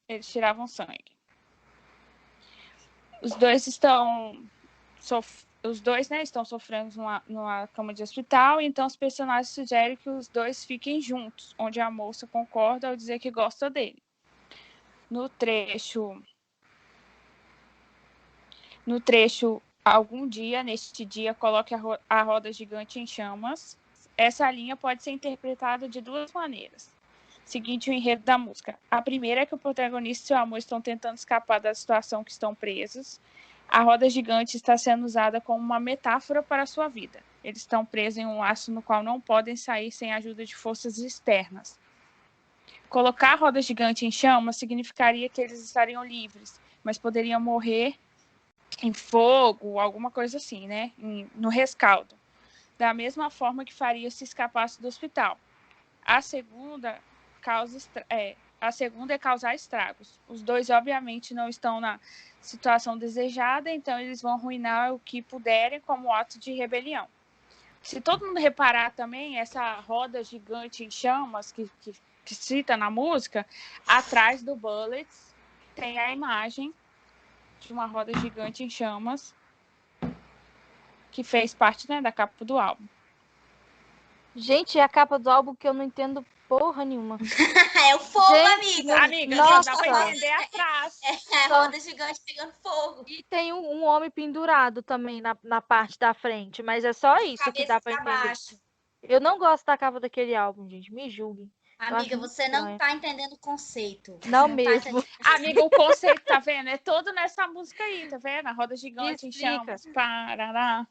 eles tiravam sangue. Os dois estão sofrendo numa cama de hospital, então os personagens sugerem que os dois fiquem juntos, onde a moça concorda ao dizer que gosta dele. No trecho, algum dia, neste dia, coloque a roda gigante em chamas. Essa linha pode ser interpretada de duas maneiras. Seguinte o enredo da música. A primeira é que o protagonista e seu amor estão tentando escapar da situação que estão presos. A roda gigante está sendo usada como uma metáfora para a sua vida. Eles estão presos em um laço no qual não podem sair sem a ajuda de forças externas. Colocar a roda gigante em chamas significaria que eles estariam livres, mas poderiam morrer em fogo, alguma coisa assim, né? No rescaldo. Da mesma forma que faria se escapasse do hospital. A segunda é causar estragos. Os dois, obviamente, não estão na situação desejada, então eles vão arruinar o que puderem como ato de rebelião. Se todo mundo reparar também, essa roda gigante em chamas que cita na música, atrás do Bullets tem a imagem de uma roda gigante em chamas que fez parte, né, da capa do álbum. Gente, é a capa do álbum que eu não entendo porra nenhuma. É o fogo, Gente, amiga. Amiga, nossa. dá pra entender atrás. É a roda gigante pegando fogo. E tem um homem pendurado também na parte da frente, mas é só isso que dá pra Cabeça entender. baixo. Eu não gosto da capa daquele álbum, gente. Me julguem. Amiga, muito você não estranho. tá entendendo o conceito. Não Você mesmo. Amiga, o conceito, tá vendo? É todo nessa música aí, tá vendo? A roda gigante em Explica. chamas. Parará.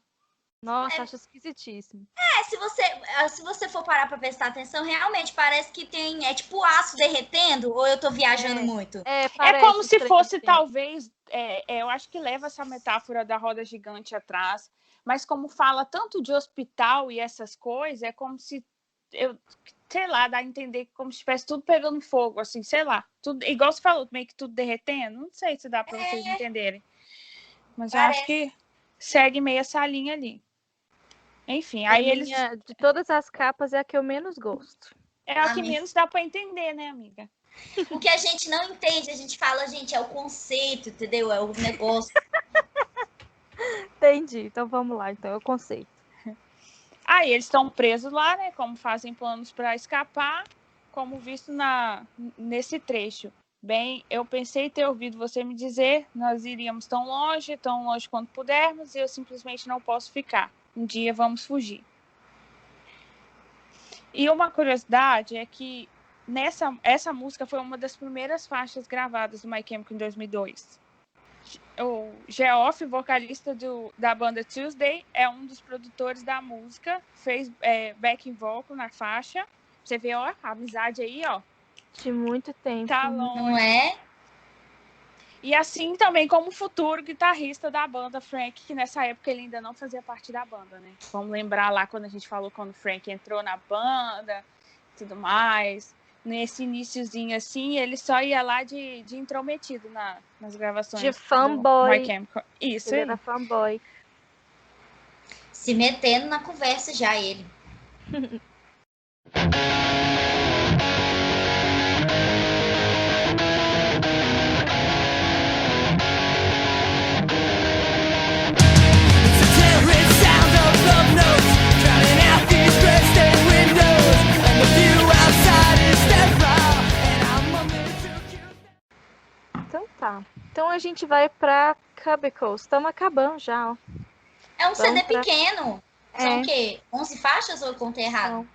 Nossa, acho esquisitíssimo. Se você for parar pra prestar atenção, realmente parece que tem, tipo aço derretendo, ou eu tô viajando muito? É parece como se estranho, fosse, assim. talvez, eu acho que leva essa metáfora da roda gigante atrás, mas como fala tanto de hospital e essas coisas, é como se, sei lá, dá a entender como se estivesse tudo pegando fogo, assim, sei lá. Tudo, igual você falou, meio que tudo derretendo. Não sei se dá para vocês entenderem. Mas eu acho que segue meio essa linha ali. Enfim, aí eles... De todas as capas, é a que eu menos gosto. É a que menos dá para entender, né, amiga? O que a gente não entende, a gente fala, gente, é o conceito, entendeu? É o negócio. Entendi. Então vamos lá, então é o conceito. Aí eles estão presos lá, né? Como fazem planos para escapar, como visto nesse trecho. Bem, eu pensei ter ouvido você me dizer, nós iríamos tão longe quanto pudermos, e eu simplesmente não posso ficar. Um dia vamos fugir. E uma curiosidade é que essa música foi uma das primeiras faixas gravadas do My Chemical em 2002. O Geoff, vocalista da banda Tuesday, é um dos produtores da música, fez backing vocal na faixa. Você vê, ó, a amizade aí, ó. De muito tempo. Tá longe. Não é? E assim também como o futuro guitarrista da banda, Frank, que nessa época ele ainda não fazia parte da banda, né? Vamos lembrar lá quando a gente falou quando o Frank entrou na banda, tudo mais. Nesse iniciozinho assim, ele só ia lá de intrometido nas gravações. De fanboy. My Chemical. Isso Ele aí. era fanboy. Se metendo na conversa já, ele. Então tá. Então a gente vai pra Cubicles. Estamos acabando já, ó. É um CD pequeno. São É. o quê? 11 faixas ou eu contei errado? Não.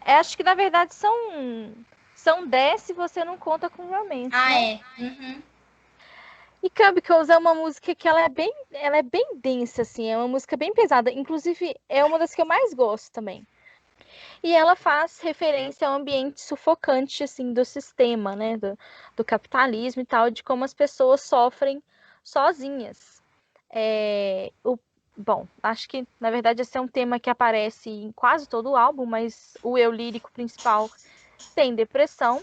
Acho que na verdade são 10 se você não conta com Romance. Ah, né? é. Uhum. E Cubicles é uma música que ela é bem densa, assim. É uma música bem pesada. Inclusive, é uma das que eu mais gosto também. E ela faz referência ao ambiente sufocante, assim, do sistema, né? Do capitalismo e tal, de como as pessoas sofrem sozinhas. Bom, acho que, na verdade, esse é um tema que aparece em quase todo o álbum, mas o eu lírico principal tem depressão.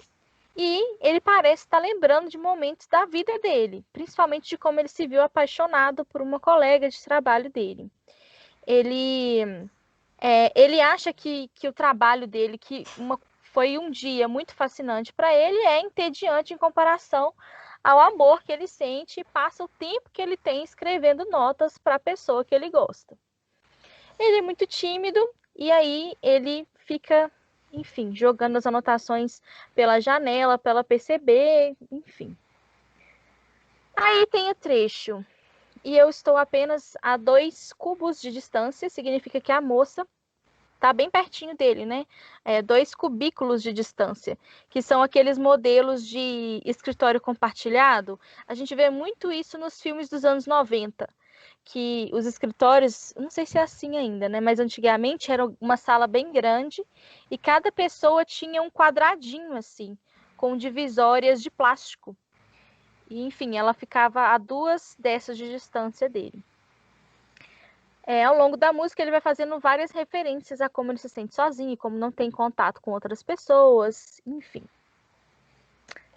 E ele parece estar lembrando de momentos da vida dele, principalmente de como ele se viu apaixonado por uma colega de trabalho dele. Ele acha que o trabalho dele, foi um dia muito fascinante para ele, é entediante em comparação ao amor que ele sente e passa o tempo que ele tem escrevendo notas para a pessoa que ele gosta. Ele é muito tímido e aí ele fica, enfim, jogando as anotações pela janela, para ela perceber, enfim. Aí tem o trecho. E eu estou apenas a 2 cubos de distância, significa que a moça tá bem pertinho dele, né? 2 cubículos de distância, que são aqueles modelos de escritório compartilhado. A gente vê muito isso nos filmes dos anos 90, que os escritórios, não sei se é assim ainda, né? Mas antigamente era uma sala bem grande e cada pessoa tinha um quadradinho assim, com divisórias de plástico. E, enfim, ela ficava a 2 dessas de distância dele. Ao longo da música, ele vai fazendo várias referências a como ele se sente sozinho, como não tem contato com outras pessoas, enfim.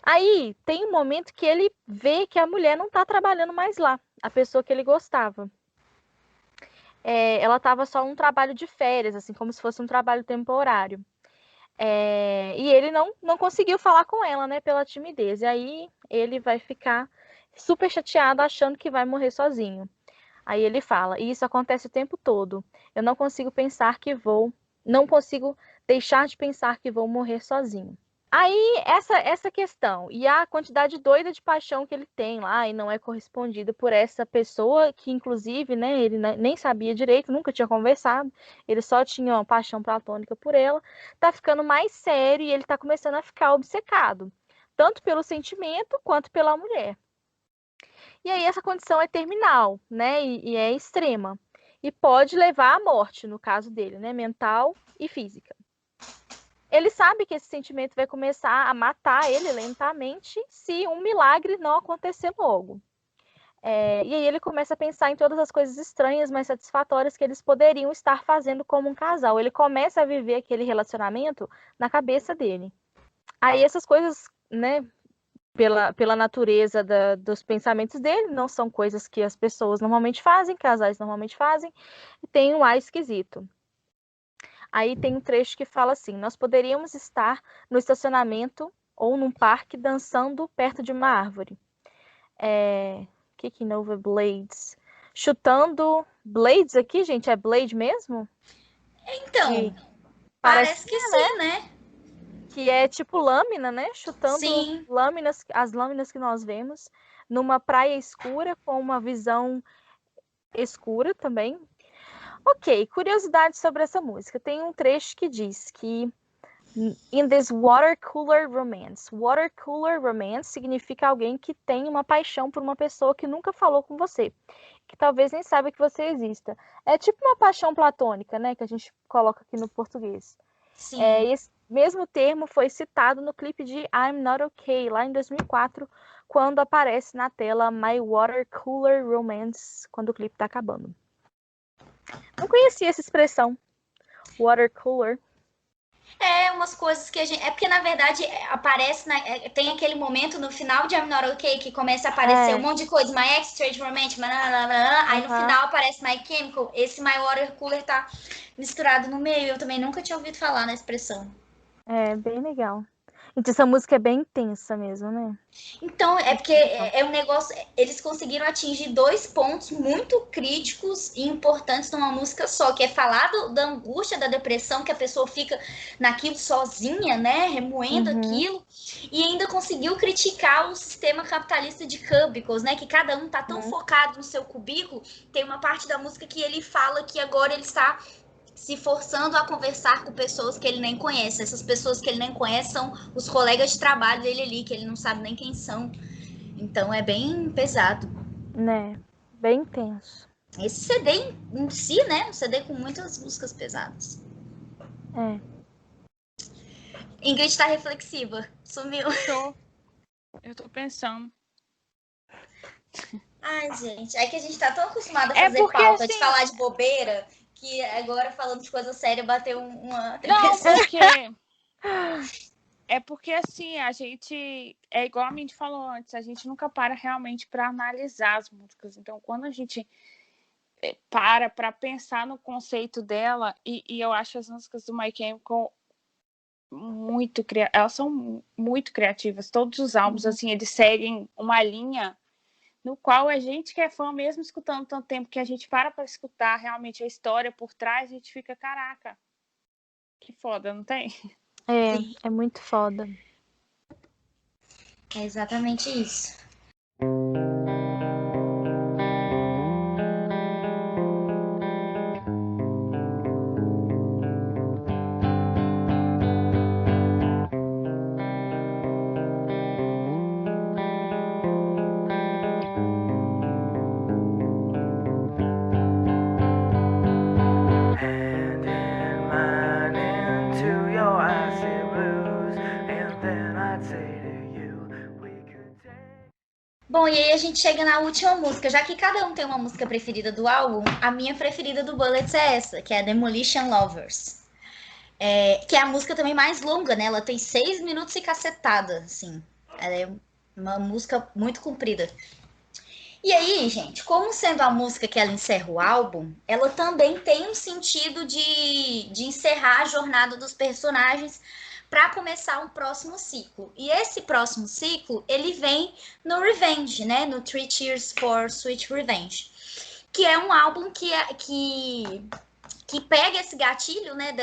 Aí tem um momento que ele vê que a mulher não está trabalhando mais lá, a pessoa que ele gostava. Ela estava só num trabalho de férias, assim, como se fosse um trabalho temporário. E ele não conseguiu falar com ela, né, pela timidez. E aí ele vai ficar super chateado, achando que vai morrer sozinho. Aí ele fala, e isso acontece o tempo todo. Eu não consigo deixar de pensar que vou morrer sozinho. Aí essa questão e a quantidade doida de paixão que ele tem lá e não é correspondida por essa pessoa que, inclusive, né, ele nem sabia direito, nunca tinha conversado, ele só tinha uma paixão platônica por ela, tá ficando mais sério e ele tá começando a ficar obcecado, tanto pelo sentimento quanto pela mulher. E aí essa condição é terminal, né? E é extrema. E pode levar à morte, no caso dele, né? Mental e física. Ele sabe que esse sentimento vai começar a matar ele lentamente se um milagre não acontecer logo. E aí ele começa a pensar em todas as coisas estranhas, mas satisfatórias que eles poderiam estar fazendo como um casal. Ele começa a viver aquele relacionamento na cabeça dele. Aí essas coisas, né, pela natureza dos pensamentos dele, não são coisas que as pessoas normalmente fazem, casais normalmente fazem, e tem um ar esquisito. Aí tem um trecho que fala assim: nós poderíamos estar no estacionamento ou num parque dançando perto de uma árvore. Kicking over blades. Chutando blades aqui, gente, é blade mesmo? Então, Parece parece que sim, né? que é tipo lâmina, né? Chutando Sim. as lâminas que nós vemos numa praia escura com uma visão escura também. Ok, curiosidade sobre essa música. Tem um trecho que diz que in this water cooler romance. Water cooler romance significa alguém que tem uma paixão por uma pessoa que nunca falou com você, que talvez nem saiba que você exista. É tipo uma paixão platônica, né, que a gente coloca aqui no português. Sim. Esse mesmo termo foi citado no clipe de I'm Not Okay, lá em 2004, quando aparece na tela My Water Cooler Romance, quando o clipe tá acabando. Não conhecia essa expressão, water cooler. Umas coisas que a gente. É porque, na verdade, aparece. Tem aquele momento no final de I'm Not Okay que começa a aparecer um monte de coisa. My Ex, Straight Romantic, aí no final aparece My Chemical. Esse My Water Cooler tá misturado no meio. Eu também nunca tinha ouvido falar na expressão. Bem legal. Gente, essa música é bem intensa mesmo, né? Então, é porque é um negócio. Eles conseguiram atingir 2 pontos muito críticos e importantes numa música só, que é falar da angústia, da depressão, que a pessoa fica naquilo sozinha, né? Remoendo aquilo, e ainda conseguiu criticar o sistema capitalista de cubículos, né? Que cada um tá tão focado no seu cubículo. Tem uma parte da música que ele fala que agora ele está se forçando a conversar com pessoas que ele nem conhece. Essas pessoas que ele nem conhece são os colegas de trabalho dele ali, que ele não sabe nem quem são. Então é bem pesado. Né? Bem tenso. Esse CD em si, né? Um CD com muitas músicas pesadas. Ingrid tá reflexiva. Sumiu. Eu tô pensando. Ai, gente. É que a gente tá tão acostumado a fazer pauta assim, de falar de bobeira, que agora falando de coisa séria bateu uma depressão. É porque assim, a gente, é igual a Mindy falou antes, a gente nunca para realmente para analisar as músicas. Então, quando a gente para pensar no conceito dela, e eu acho as músicas do My Chemical elas são muito criativas. Todos os álbuns, assim, eles seguem uma linha no qual a gente que é fã, mesmo escutando tanto tempo, que a gente para escutar realmente a história por trás, a gente fica, caraca, que foda, não tem? É muito foda. É exatamente isso. Bom, e aí a gente chega na última música. Já que cada um tem uma música preferida do álbum, a minha preferida do Bullets é essa, que é Demolition Lovers. Que é a música também mais longa, né? Ela tem 6 minutos e cacetada, assim. Ela é uma música muito comprida. E aí, gente, como sendo a música que ela encerra o álbum, ela também tem um sentido de encerrar a jornada dos personagens para começar um próximo ciclo. E esse próximo ciclo, ele vem no Revenge, né? No 3 Cheers for Sweet Revenge. Que é um álbum que pega esse gatilho, né,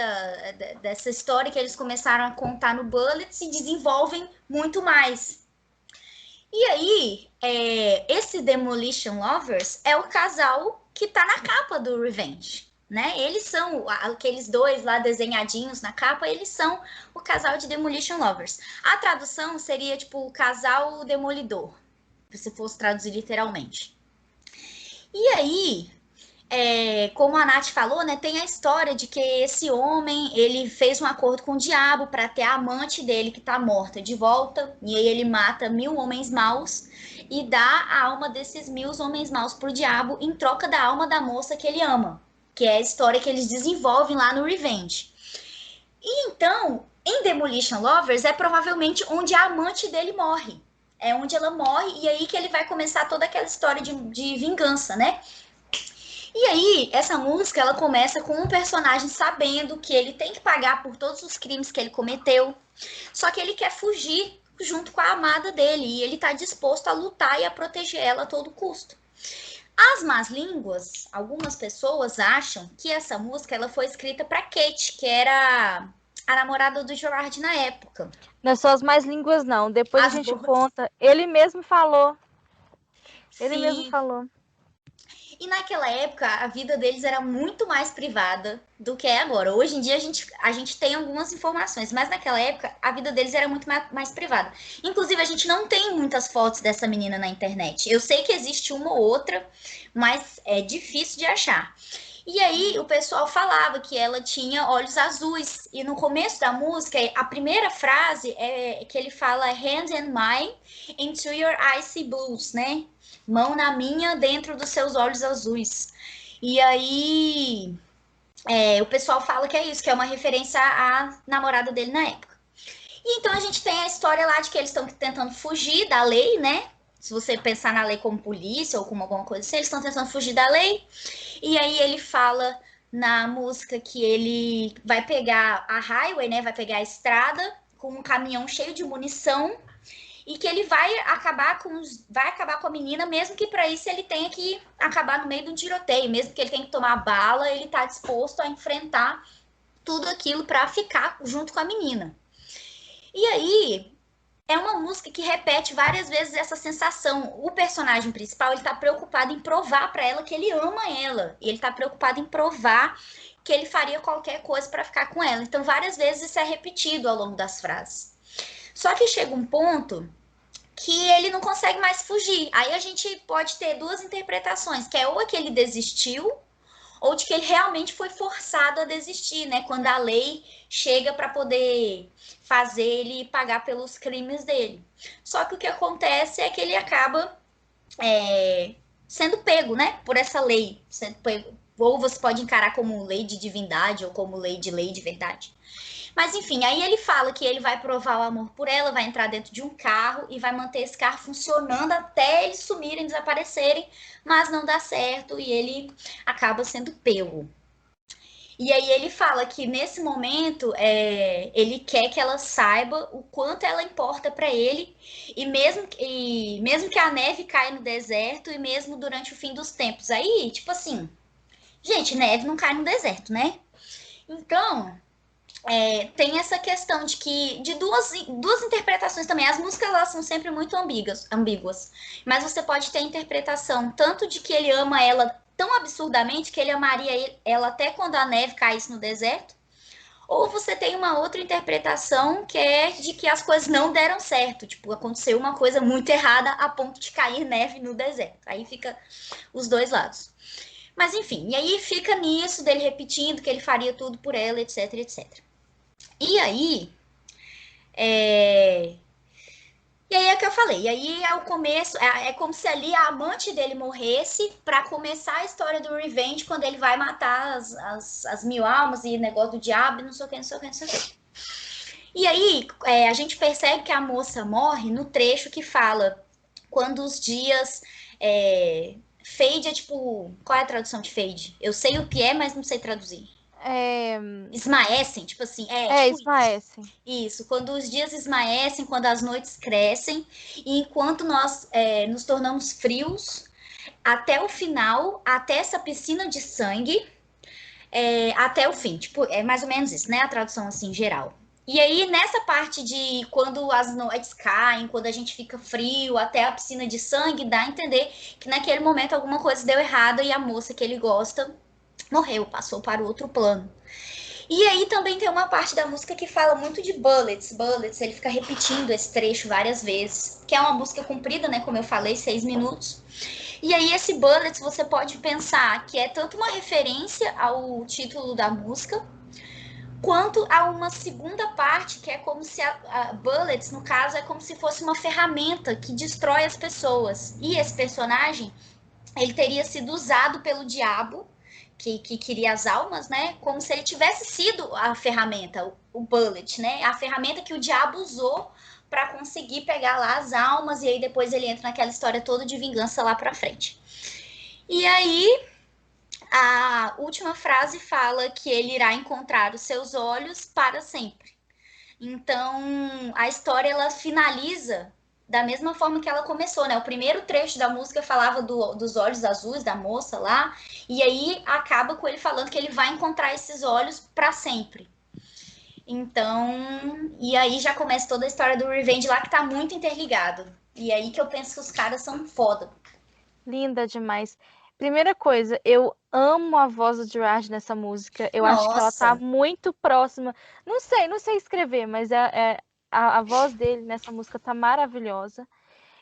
dessa história que eles começaram a contar no Bullets e desenvolvem muito mais. E aí, esse Demolition Lovers é o casal que tá na capa do Revenge, né? Eles são aqueles dois lá desenhadinhos na capa, eles são o casal de Demolition Lovers. A tradução seria tipo o casal demolidor, se fosse traduzir literalmente. E aí, como a Nath falou, né, tem a história de que esse homem, ele fez um acordo com o diabo para ter a amante dele que tá morta de volta, e aí ele mata 1000 homens maus e dá a alma desses 1000 homens maus pro diabo em troca da alma da moça que ele ama, que é a história que eles desenvolvem lá no Revenge. E então, em Demolition Lovers, é provavelmente onde a amante dele morre. É onde ela morre, e aí que ele vai começar toda aquela história de vingança, né? E aí, essa música, ela começa com um personagem sabendo que ele tem que pagar por todos os crimes que ele cometeu, só que ele quer fugir junto com a amada dele, e ele tá disposto a lutar e a proteger ela a todo custo. As más línguas, algumas pessoas acham que essa música ela foi escrita para Kate, que era a namorada do Gerard na época. Não é só as mais línguas, não. Depois a gente conta. Ele mesmo falou. Ele mesmo falou. E naquela época, a vida deles era muito mais privada do que é agora. Hoje em dia, a gente tem algumas informações, mas naquela época, a vida deles era muito mais privada. Inclusive, a gente não tem muitas fotos dessa menina na internet. Eu sei que existe uma ou outra, mas é difícil de achar. E aí, o pessoal falava que ela tinha olhos azuis. E no começo da música, a primeira frase é que ele fala hand in mine into your icy blues, né? Mão na minha, dentro dos seus olhos azuis. E aí, o pessoal fala que é isso, que é uma referência à namorada dele na época. E então a gente tem a história lá de que eles estão tentando fugir da lei, né? Se você pensar na lei como polícia ou como alguma coisa assim, eles estão tentando fugir da lei. E aí ele fala na música que ele vai pegar a highway, né? Vai pegar a estrada com um caminhão cheio de munição. E que ele vai acabar com a menina, mesmo que para isso ele tenha que acabar no meio de um tiroteio, mesmo que ele tenha que tomar bala, ele tá disposto a enfrentar tudo aquilo para ficar junto com a menina. E aí, é uma música que repete várias vezes essa sensação. O personagem principal, ele tá preocupado em provar para ela que ele ama ela, e ele tá preocupado em provar que ele faria qualquer coisa para ficar com ela. Então, várias vezes isso é repetido ao longo das frases. Só que chega um ponto que ele não consegue mais fugir. Aí a gente pode ter duas interpretações, que é ou que ele desistiu, ou de que ele realmente foi forçado a desistir, né? Quando a lei chega para poder fazer ele pagar pelos crimes dele. Só que o que acontece é que ele acaba sendo pego, né? Por essa lei. Sendo pego. Ou você pode encarar como lei de divindade ou como lei de verdade. Mas enfim, aí ele fala que ele vai provar o amor por ela, vai entrar dentro de um carro e vai manter esse carro funcionando até eles sumirem, desaparecerem, mas não dá certo e ele acaba sendo pego. E aí ele fala que nesse momento ele quer que ela saiba o quanto ela importa para ele e mesmo que a neve caia no deserto e mesmo durante o fim dos tempos. Aí, tipo assim, gente, neve não cai no deserto, né? Então, tem essa questão de duas interpretações também. As músicas elas são sempre muito ambíguas, mas você pode ter a interpretação tanto de que ele ama ela tão absurdamente que ele amaria ela até quando a neve caísse no deserto, ou você tem uma outra interpretação que é de que as coisas não deram certo, tipo, aconteceu uma coisa muito errada a ponto de cair neve no deserto. Aí fica os dois lados. Mas enfim, e aí fica nisso dele repetindo que ele faria tudo por ela, etc, etc. E aí E aí é o que eu falei. E aí é o começo, é como se ali a amante dele morresse pra começar a história do Revenge, quando ele vai matar as 1000 almas e negócio do diabo, não sei o que, não sei o que, não sei o que. E aí a gente percebe que a moça morre no trecho que fala quando os dias. Fade é tipo. Qual é a tradução de fade? Eu sei o que é, mas não sei traduzir. É, Esmaecem, tipo assim, tipo esmaece. isso, quando os dias esmaecem, quando as noites crescem, e enquanto nós nos tornamos frios, até o final, até essa piscina de sangue, até o fim. Tipo, é mais ou menos isso, né? A tradução assim, geral. E aí, nessa parte de quando as noites caem, quando a gente fica frio, até a piscina de sangue, dá a entender que naquele momento alguma coisa deu errado e a moça que ele gosta morreu, passou para o outro plano. E aí também tem uma parte da música que fala muito de bullets, bullets, ele fica repetindo esse trecho várias vezes, que é uma música comprida, né, como eu falei, 6 minutos. E aí esse bullets você pode pensar que é tanto uma referência ao título da música, quanto a uma segunda parte, que é como se a bullets, no caso, é como se fosse uma ferramenta que destrói as pessoas. E esse personagem, ele teria sido usado pelo diabo, que queria as almas, né? Como se ele tivesse sido a ferramenta, o bullet, né? A ferramenta que o diabo usou para conseguir pegar lá as almas, e aí depois ele entra naquela história toda de vingança lá pra frente. E aí, a última frase fala que ele irá encontrar os seus olhos para sempre. Então, a história ela finaliza da mesma forma que ela começou, né? O primeiro trecho da música falava dos olhos azuis da moça lá, e aí acaba com ele falando que ele vai encontrar esses olhos para sempre. Então, e aí já começa toda a história do Revenge lá que tá muito interligado. E aí que eu penso que os caras são foda. Linda demais. Primeira coisa, eu amo a voz do Gerard nessa música. Eu acho que ela tá Nossa. muito próxima. Não sei escrever, mas a voz dele nessa música tá maravilhosa.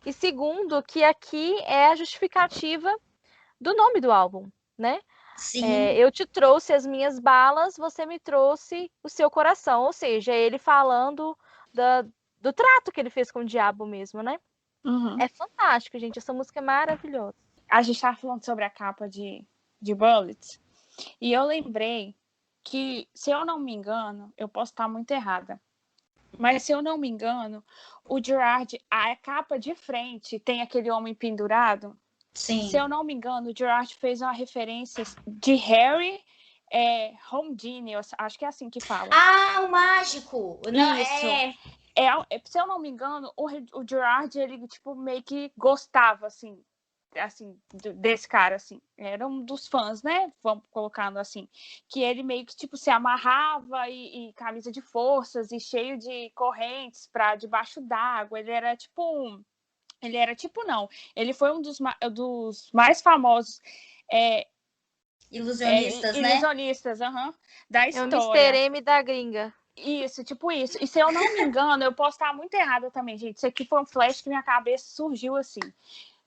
E segundo, que aqui é a justificativa do nome do álbum, né? Sim. Eu te trouxe as minhas balas, você me trouxe o seu coração. Ou seja, ele falando do trato que ele fez com o diabo mesmo, né? Uhum. É fantástico, gente. Essa música é maravilhosa. A gente estava falando sobre a capa de Bullets, e eu lembrei que, se eu não me engano, eu posso estar muito errada, mas se eu não me engano, o Gerard, a capa de frente tem aquele homem pendurado. Sim. Se eu não me engano, o Gerard fez uma referência de Harry Houdini, acho que é assim que fala. Ah, o mágico! Não, Isso. Se eu não me engano, o Gerard, ele, tipo, meio que gostava, assim, desse cara, assim. Era um dos fãs, né? Vamos colocando assim. Que ele meio que, tipo, se amarrava e camisa de forças e cheio de correntes para debaixo d'água. Ele era, tipo, não. Ele foi um dos mais famosos ilusionistas, né? ilusionistas, da É o história. Mr. M da gringa. Isso, tipo isso. E se eu não me engano, eu posso estar muito errada também, gente. Isso aqui foi um flash que minha cabeça surgiu assim.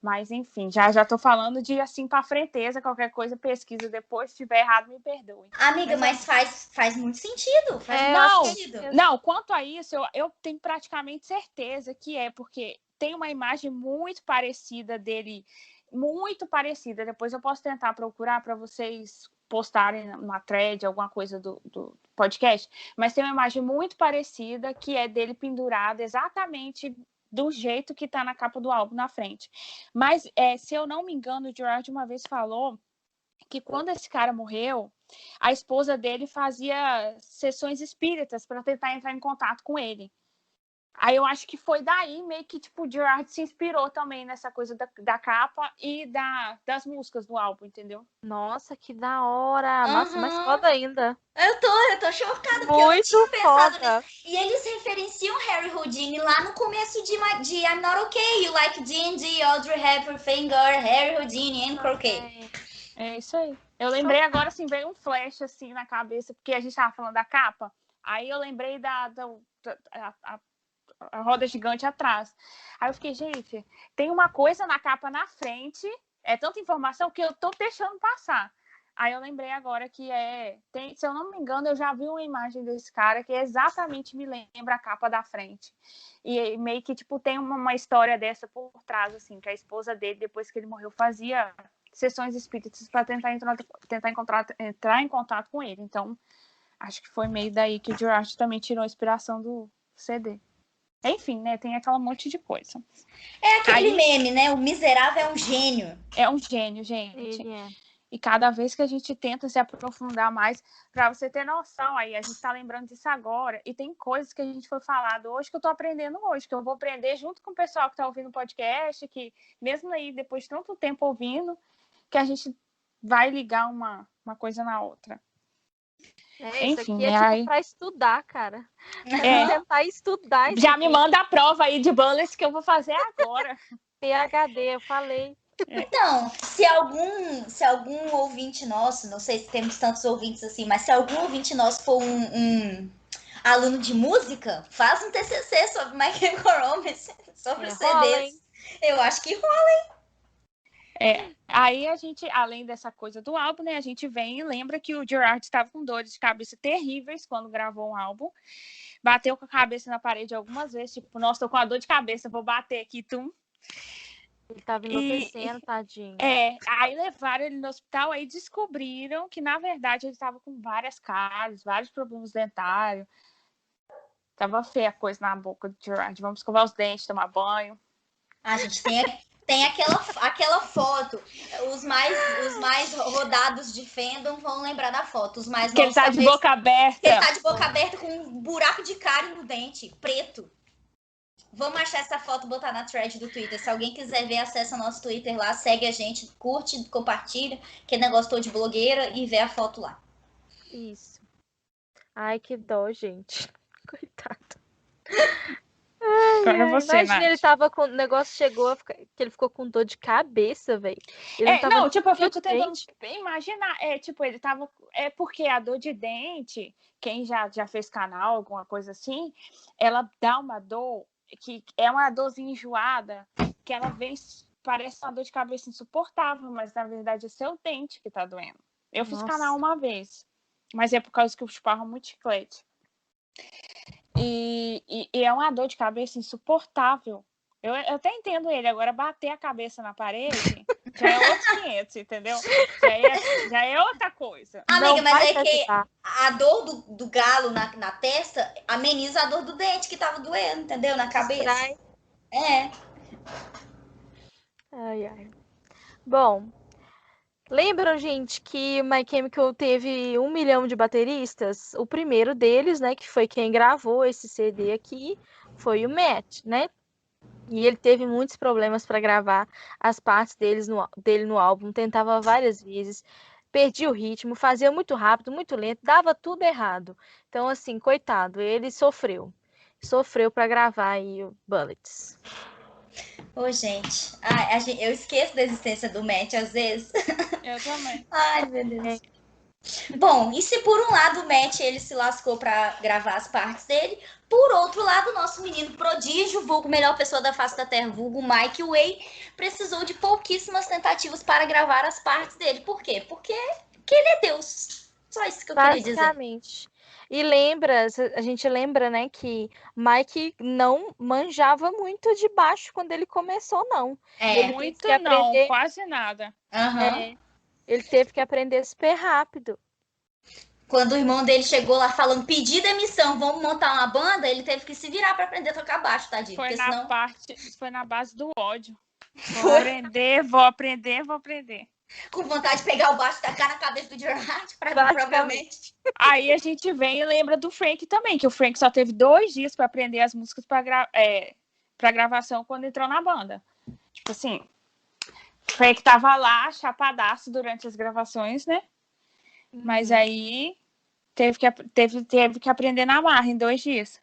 Mas, enfim, já tô falando de assim pra frenteza. Qualquer coisa, pesquisa depois. Se tiver errado, me perdoe. Amiga, mas faz muito sentido. Faz muito Não, sentido. não, quanto a isso, eu tenho praticamente certeza que é, porque tem uma imagem muito parecida dele, muito parecida. Depois eu posso tentar procurar para vocês postarem numa thread, alguma coisa do podcast, mas tem uma imagem muito parecida que é dele pendurado exatamente do jeito que tá na capa do álbum na frente. Mas, se eu não me engano, o Gerard uma vez falou que quando esse cara morreu, a esposa dele fazia sessões espíritas para tentar entrar em contato com ele. Aí eu acho que foi daí meio que, tipo, o Gerard se inspirou também nessa coisa da capa e das músicas do álbum, entendeu? Nossa, que da hora! Nossa, mais Aham. foda ainda. Eu tô chocada, porque eu não tinha Muito pensado foda. nisso. E eles referenciam Harry Houdini lá no começo de I'm Not Okay, You Like D&D, Audrey Hepburn, Finger, Harry Houdini and Croquet. É isso aí. Eu lembrei agora, assim, veio um flash, assim, na cabeça, porque a gente tava falando da capa, aí eu lembrei da roda gigante atrás. Aí eu fiquei, gente, tem uma coisa na capa na frente, é tanta informação que eu tô deixando passar. Aí eu lembrei agora que se eu não me engano, eu já vi uma imagem desse cara que exatamente me lembra a capa da frente. E meio que, tipo, tem uma história dessa por trás, assim, que a esposa dele, depois que ele morreu, fazia sessões espíritas para tentar entrar em contato com ele. Então, acho que foi meio daí que o Gerard também tirou a inspiração do CD. Enfim, né? Tem aquela monte de coisa. É aquele meme, né? O miserável é um gênio. É um gênio, gente. Ele é. E cada vez que a gente tenta se aprofundar mais, para você ter noção, aí a gente está lembrando disso agora, e tem coisas que a gente foi falado hoje que eu estou aprendendo hoje, que eu vou aprender junto com o pessoal que está ouvindo o podcast, que mesmo aí, depois de tanto tempo ouvindo, que a gente vai ligar uma coisa na outra. Isso Enfim, aqui é tipo para estudar, cara. Tentar estudar. Já me manda a prova aí de Bullets que eu vou fazer agora. PhD, eu falei. Então, se algum ouvinte nosso, não sei se temos tantos ouvintes assim, mas se algum ouvinte nosso for um aluno de música, faz um TCC sobre My Chemical Romance, sobre CDs. Rola, hein? Eu acho que rola, hein? Aí a gente, além dessa coisa do álbum, né, a gente vem e lembra que o Gerard estava com dores de cabeça terríveis quando gravou um álbum. Bateu com a cabeça na parede algumas vezes, tipo, nossa, tô com uma dor de cabeça, vou bater aqui, tum. Ele tava enlouquecendo, tadinho. Aí levaram ele no hospital, aí descobriram que, na verdade, ele estava com várias cáries, vários problemas dentários. Tava feia a coisa na boca do Gerard. Vamos escovar os dentes, tomar banho. A gente tem aquela foto. Os mais rodados de fandom vão lembrar da foto. Os mais novos, que ele tá de boca aberta. Ele tá de boca aberta com um buraco de cárie no dente, preto. Vamos achar essa foto e botar na thread do Twitter. Se alguém quiser ver, acessa nosso Twitter lá, segue a gente, curte, compartilha, que negócio todo de blogueira e vê a foto lá. Isso. Ai, que dó, gente. Coitado. Imagina, ele tava com... O negócio chegou, que ele ficou com dor de cabeça, velho. Não, tipo, eu fico tentando imaginar. Tipo, ele tava... porque a dor de dente, quem já fez canal, alguma coisa assim, ela dá uma dor que é uma dorzinha enjoada, que ela vem, parece uma dor de cabeça insuportável, mas na verdade é seu dente que tá doendo. Eu fiz canal uma vez, mas é por causa que eu chupava muito chiclete. E é uma dor de cabeça insuportável. Eu até entendo ele, agora bater a cabeça na parede já é outros 500, entendeu? Já é outra coisa. Amiga, mas é que a dor do galo na testa ameniza a dor do dente que tava doendo, entendeu? Na cabeça. Ai. Bom, lembram, gente, que My Chemical teve 1 milhão de bateristas? O primeiro deles, né, que foi quem gravou esse CD aqui, foi o Matt, né? E ele teve muitos problemas para gravar as partes dele no álbum, tentava várias vezes, perdia o ritmo, fazia muito rápido, muito lento, dava tudo errado. Então, assim, coitado, ele sofreu para gravar aí o Bullets. Ô, gente, eu esqueço da existência do Matt às vezes. Eu também. Ai, meu Deus. Bom, e se por um lado o Matt ele se lascou para gravar as partes dele, por outro lado, o nosso menino prodígio, vulgo melhor pessoa da face da terra, vulgo Mike Way, precisou de pouquíssimas tentativas para gravar as partes dele. Por quê? Porque ele é Deus. Só isso que eu queria dizer. Basicamente. E a gente lembra, né, que Mike não manjava muito de baixo quando ele começou, não. Ele muito teve que aprender... não, quase nada. Ele teve que aprender super rápido. Quando o irmão dele chegou lá falando, pedir demissão, vamos montar uma banda, ele teve que se virar para aprender a tocar baixo, tadinho. Foi na base do ódio. Vou aprender. Com vontade de pegar o baixo e tacar na cabeça do Gerard, provavelmente. Aí a gente vem e lembra do Frank também, que o Frank só teve 2 dias para aprender as músicas para gravação quando entrou na banda. Tipo assim, o Frank tava lá, chapadaço durante as gravações, né? Mas aí teve que aprender na marra em 2 dias.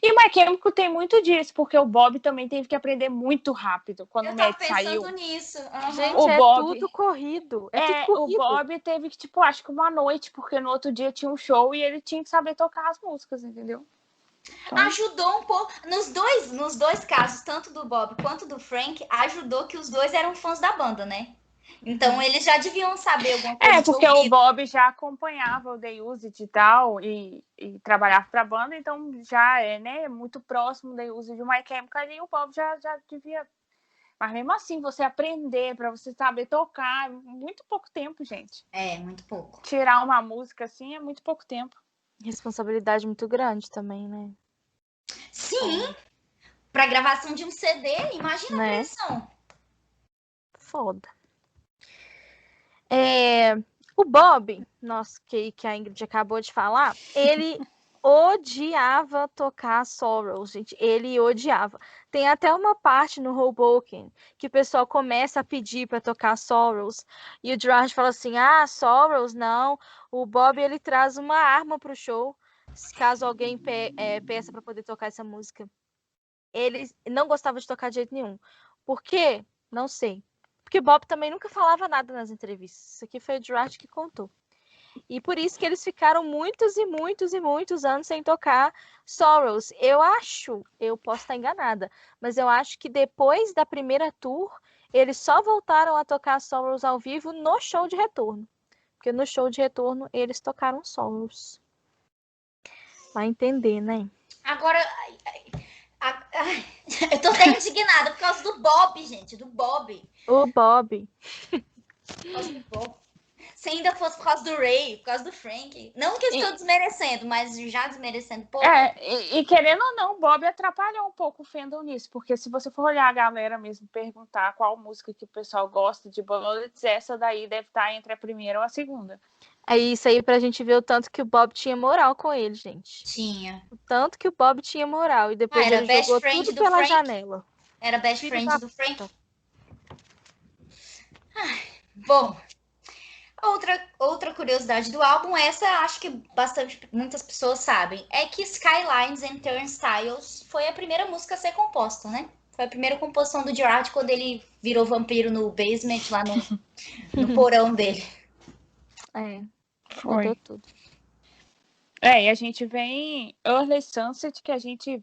E o My Chemical tem muito disso, porque o Bob também teve que aprender muito rápido quando o Matt saiu. Eu tava pensando nisso. Gente, tudo corrido. O Bob teve que, tipo, acho que uma noite, porque no outro dia tinha um show e ele tinha que saber tocar as músicas, entendeu? Então... Ajudou um pouco. Nos dois casos, tanto do Bob quanto do Frank, ajudou que os dois eram fãs da banda, né? Então eles já deviam saber alguma coisa de porque o ouvido. Bob já acompanhava o The Used e tal, e trabalhava pra banda, então já é, né, muito próximo do The Used de My Chemical, e o Bob já devia. Mas mesmo assim, você aprender, pra você saber tocar, muito pouco tempo, gente. É, muito pouco. Tirar uma música assim é muito pouco tempo. Responsabilidade muito grande também, né? Sim, pra gravação de um CD, imagina a Né? pressão. Foda. O Bob, nossa, que a Ingrid acabou de falar, ele odiava tocar Sorrows, gente. Ele odiava. Tem até uma parte no Hoboken que o pessoal começa a pedir para tocar Sorrows. E o Gerard fala assim: ah, Sorrows, não. O Bob, ele traz uma arma pro show, caso alguém peça para poder tocar essa música. Ele não gostava de tocar de jeito nenhum. Por quê? Não sei. Porque Bob também nunca falava nada nas entrevistas. Isso aqui foi o Gerard que contou. E por isso que eles ficaram muitos e muitos e muitos anos sem tocar Sorrows. Eu posso estar enganada, mas eu acho que depois da primeira tour, eles só voltaram a tocar Sorrows ao vivo no show de retorno. Porque no show de retorno eles tocaram Sorrows. Vai entender, né? Agora, eu tô até indignada por causa do Bob, gente, do Bob. O Bob. Por causa do Bob. Se ainda fosse por causa do Ray, por causa do Frank. Não que eu estou desmerecendo, mas já desmerecendo pouco. E querendo ou não, o Bob atrapalhou um pouco o fandom nisso, porque se você for olhar a galera mesmo, perguntar qual música que o pessoal gosta de Bullets, essa daí deve estar entre a primeira ou a segunda. É isso aí pra gente ver o tanto que o Bob tinha moral com ele, gente. Tinha. O tanto que o Bob tinha moral. E depois ele jogou tudo pela janela. Era best Filho friend da do Frank. puta. Bom, outra curiosidade do álbum, essa acho que muitas pessoas sabem, é que Skylines and Turnstiles foi a primeira música a ser composta, né? Foi a primeira composição do Gerard quando ele virou vampiro no basement, lá no porão dele. Mudou tudo. E a gente vem Early Sunset, que a gente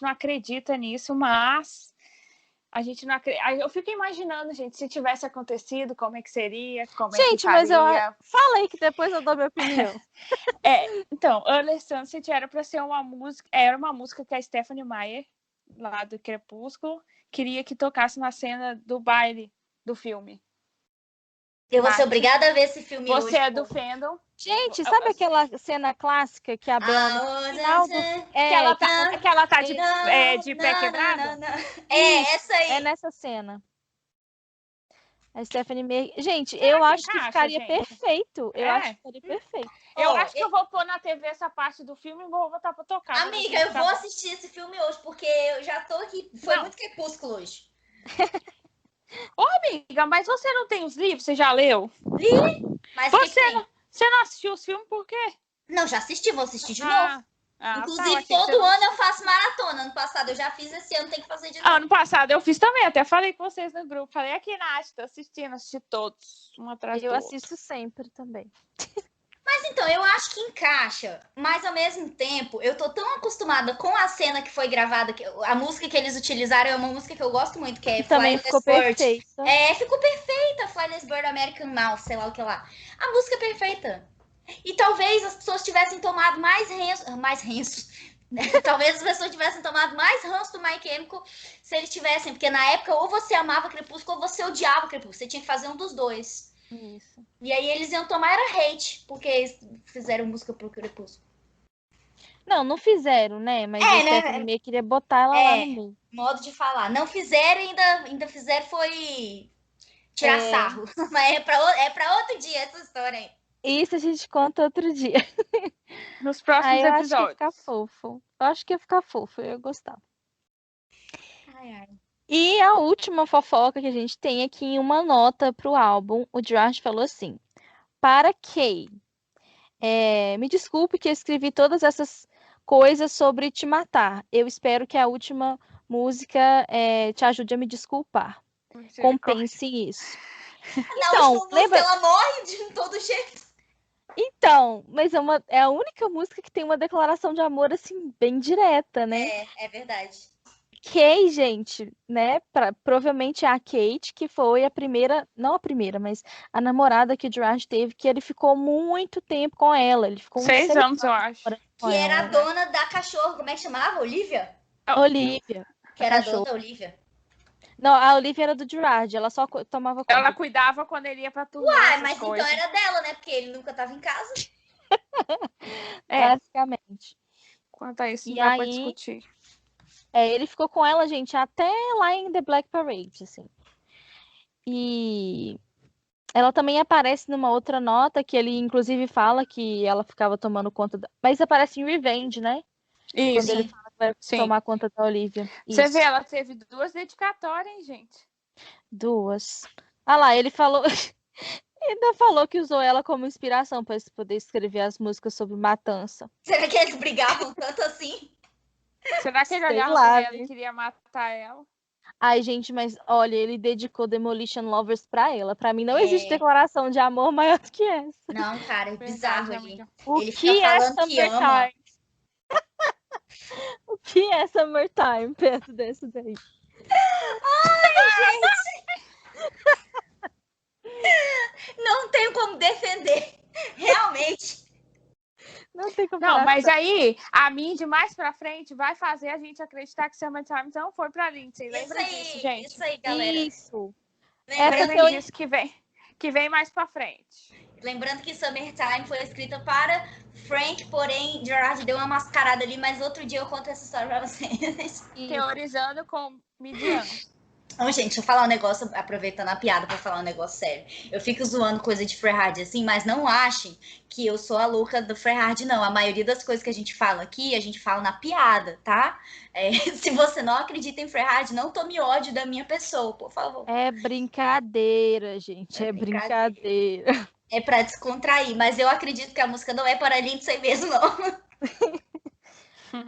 não acredita nisso, mas a gente não acredita. Eu fico imaginando, gente, se tivesse acontecido, como é que seria, como é que faria. Mas fala aí que depois eu dou minha opinião. Então, Early Sunset era para ser uma música que a Stephenie Meyer, lá do Crepúsculo, queria que tocasse na cena do baile do filme. Eu vou ser obrigada a ver esse filme hoje. Você é do fandom. Gente, sabe aquela cena clássica que a Bella no final do... que ela tá de pé quebrado? Essa aí. É nessa cena. A Stephenie Meyer... Gente, eu acho que ficaria perfeito. Eu acho que ficaria perfeito. Eu acho que eu vou pôr na TV essa parte do filme e vou botar pra tocar. Amiga, eu vou assistir esse filme hoje, porque eu já tô aqui. Foi muito crepúsculo hoje. Ô, amiga, mas você não tem os livros? Você já leu? Li, mas você não assistiu os filmes por quê? Não, já assisti, vou assistir de novo. Inclusive, todo ano eu faço maratona. Ano passado eu já fiz, esse ano tem que fazer de novo. Ano passado eu fiz também, até falei com vocês no grupo. Falei aqui, Nath, tô assisti todos, um atrás do outro. Eu assisto sempre também. Mas então, eu acho que encaixa, mas ao mesmo tempo, eu tô tão acostumada com a cena que foi gravada, que a música que eles utilizaram é uma música que eu gosto muito, que é também ficou perfeita. Ficou perfeita, Flyless Bird American Mouse, sei lá o que lá. A música é perfeita. E talvez as pessoas tivessem tomado mais ranço. Talvez as pessoas tivessem tomado mais ranço do My Chemical se eles tivessem, porque na época ou você amava Crepúsculo ou você odiava Crepúsculo, você tinha que fazer um dos dois. Isso. E aí eles iam tomar era hate, porque eles fizeram música pro Crepúsculo. Não fizeram, né? Mas a Stephenie Meyer queria botar ela lá no meio. Modo de falar. Não fizeram, ainda fizeram foi tirar sarro. Mas é pra outro dia essa história aí. Isso a gente conta outro dia. Nos próximos episódios. Acho que ia ficar fofo. Eu acho que ia ficar fofo, eu ia gostar. E a última fofoca que a gente tem aqui em uma nota pro álbum, o Gerard falou assim: para Kay, me desculpe que eu escrevi todas essas coisas sobre te matar. Eu espero que a última música te ajude a me desculpar. Compense isso. Na última música ela morre de todo jeito. Então, mas é a única música que tem uma declaração de amor assim bem direta, né? É verdade. Kay, gente, né? Provavelmente a Kate, que foi a primeira, não a primeira, mas a namorada que o Gerard teve, que ele ficou muito tempo com ela. Ele ficou uns 6 6 anos, eu acho. morando com Que era a ela. dona da cachorra, como é que chamava? Olivia? Olivia, Que a era a dona cachorra. da Olivia. Não, a Olivia era do Gerard, ela só tomava conta. Ela cuidava quando ele ia pra turnê, Ah, essas mas então coisas. era dela, né? Porque ele nunca tava em casa. Basicamente. Quanto a isso, E não dá pra aí, discutir. ele ficou com ela, gente, até lá em The Black Parade, assim. E ela também aparece numa outra nota que ele, inclusive, fala que ela ficava tomando conta da... Mas aparece em Revenge, né? Quando Isso, ele Sim. fala que vai sim. tomar conta da Olivia. Você Isso. vê, ela teve 2 dedicatórias, hein, gente? 2. Ah lá, ele falou... Ainda falou que usou ela como inspiração para poder escrever as músicas sobre matança. Será que eles brigavam tanto assim? Será que ele Sei olhava lá, pra ela né? e queria matar ela? Ai, gente, mas olha, ele dedicou Demolition Lovers pra ela. Pra mim não existe É. declaração de amor maior do que essa. Não, cara, é bizarro Verdade, ali. amiga. O Ele fica que é falando que ama. Summertime? O que é Summertime perto desse daí? Não tenho como defender. Realmente. Não tem Não, comparação. mas aí a Mindy mais pra frente vai fazer a gente acreditar que Summertime não foi pra Lindsay. Lembra disso, gente? Isso aí, galera. Isso. Lembrando, Essa Lembrem que eu... disso que vem mais pra frente. lembrando que Summertime foi escrita para Frank, porém Gerard deu uma mascarada ali, mas outro dia eu conto essa história pra vocês. Isso. Teorizando com Midian. Então, gente, deixa eu falar um negócio, aproveitando a piada pra falar um negócio sério. Eu fico zoando coisa de Frehard assim, mas não achem que eu sou a louca do Frehard, não. A maioria das coisas que a gente fala aqui, a gente fala na piada, tá? Se você não acredita em Frehard, não tome ódio da minha pessoa, por favor. É brincadeira, gente. É brincadeira. É pra descontrair, mas eu acredito que a música não é para Lindsay mesmo, não.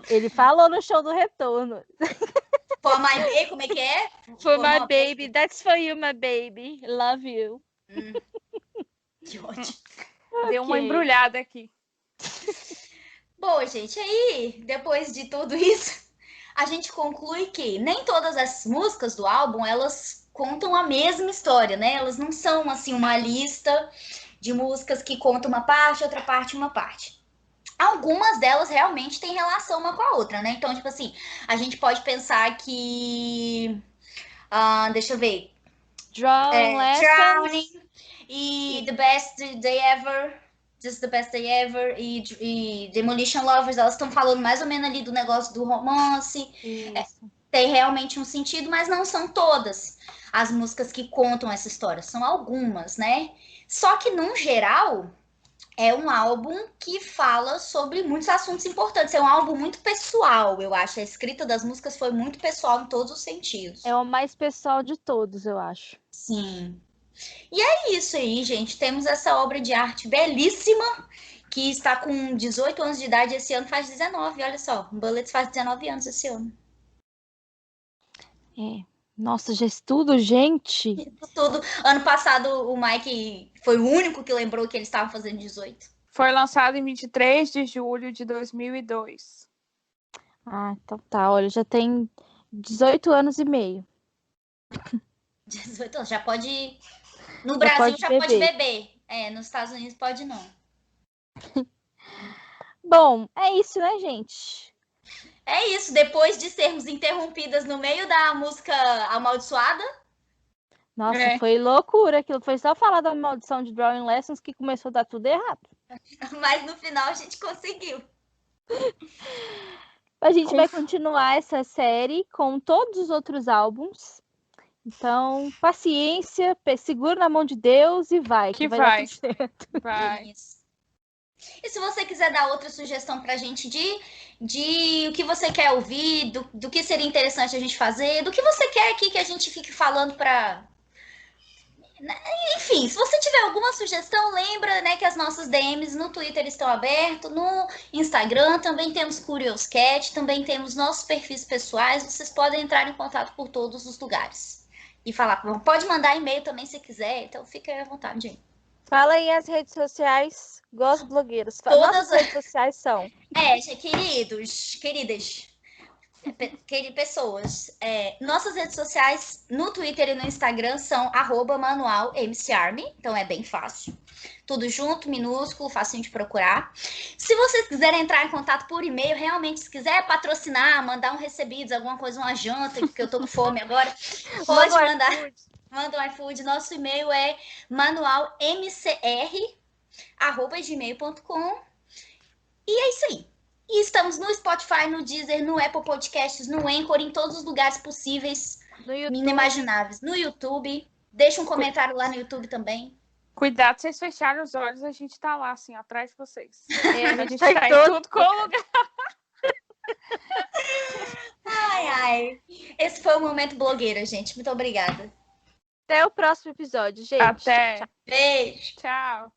Ele falou no show do retorno. For my baby, como é que é? For my baby, that's for you, my baby. Love you. Que ódio. Deu uma Ok. embrulhada aqui. Bom, gente, aí, depois de tudo isso, a gente conclui que nem todas as músicas do álbum, elas contam a mesma história, né? Elas não são, assim, uma lista de músicas que contam uma parte, outra parte, uma parte. Algumas delas realmente têm relação uma com a outra, né? Então, tipo assim, a gente pode pensar que... deixa eu ver. Drawing lessons. Drowning e The Best Day Ever... Just the Best Day Ever e Demolition Lovers, elas estão falando mais ou menos ali do negócio do romance. Isso. Tem realmente um sentido, mas não são todas as músicas que contam essa história, são algumas, né? Só que, no geral, é um álbum que fala sobre muitos assuntos importantes. É um álbum muito pessoal, eu acho. A escrita das músicas foi muito pessoal em todos os sentidos. É o mais pessoal de todos, eu acho. Sim. E é isso aí, gente. Temos essa obra de arte belíssima, que está com 18 anos de idade. Esse ano faz 19, olha só. Bullets faz 19 anos esse ano. É. Nossa, já estudo, gente. Tudo. Ano passado, o Mike foi o único que lembrou que eles estavam fazendo 18. Foi lançado em 23 de julho de 2002. Ah, então tá. Olha, já tem 18 anos e meio. 18 anos, já pode... No Já Brasil pode já pode beber. beber. Nos Estados Unidos pode não. Bom, é isso, né, gente? É isso, depois de sermos interrompidas no meio da música amaldiçoada. Nossa, foi loucura aquilo. Foi só falar da maldição de Drawing Lessons que começou a dar tudo errado. Mas no final a gente conseguiu. A gente vai continuar essa série com todos os outros álbuns. Então, paciência, segura na mão de Deus e vai, que vai dar tudo certo. Vai. Isso. E se você quiser dar outra sugestão pra gente de o que você quer ouvir, do que seria interessante a gente fazer, do que você quer aqui que a gente fique falando pra... Enfim, se você tiver alguma sugestão, lembra, né, que as nossas DMs no Twitter estão abertos, no Instagram também temos Curioscat, também temos nossos perfis pessoais, vocês podem entrar em contato por todos os lugares. E falar, pode mandar e-mail também se quiser, então fica à vontade aí. Fala aí as redes sociais, Gos Blogueiros. Todas Nossas redes sociais são... queridas, Pessoas, nossas redes sociais no Twitter e no Instagram são @manualmcarmy, então é bem fácil. Tudo junto, minúsculo, facinho de procurar. Se vocês quiserem entrar em contato por e-mail, realmente, se quiser patrocinar, mandar um recebidos, alguma coisa, uma janta, porque eu tô com fome agora, pode mandar. Manda um iFood. Nosso e-mail é manualmcr@gmail.com. E é isso aí. E estamos no Spotify, no Deezer, no Apple Podcasts, no Anchor, em todos os lugares possíveis, inimagináveis. No YouTube. Deixa um comentário lá no YouTube também. Cuidado, vocês fecharem os olhos, a gente tá lá, assim, atrás de vocês. A gente tá em tudo com o lugar. Ai. Esse foi o Momento Blogueira, gente. Muito obrigada. Até o próximo episódio, gente. Até. Beijo. Tchau.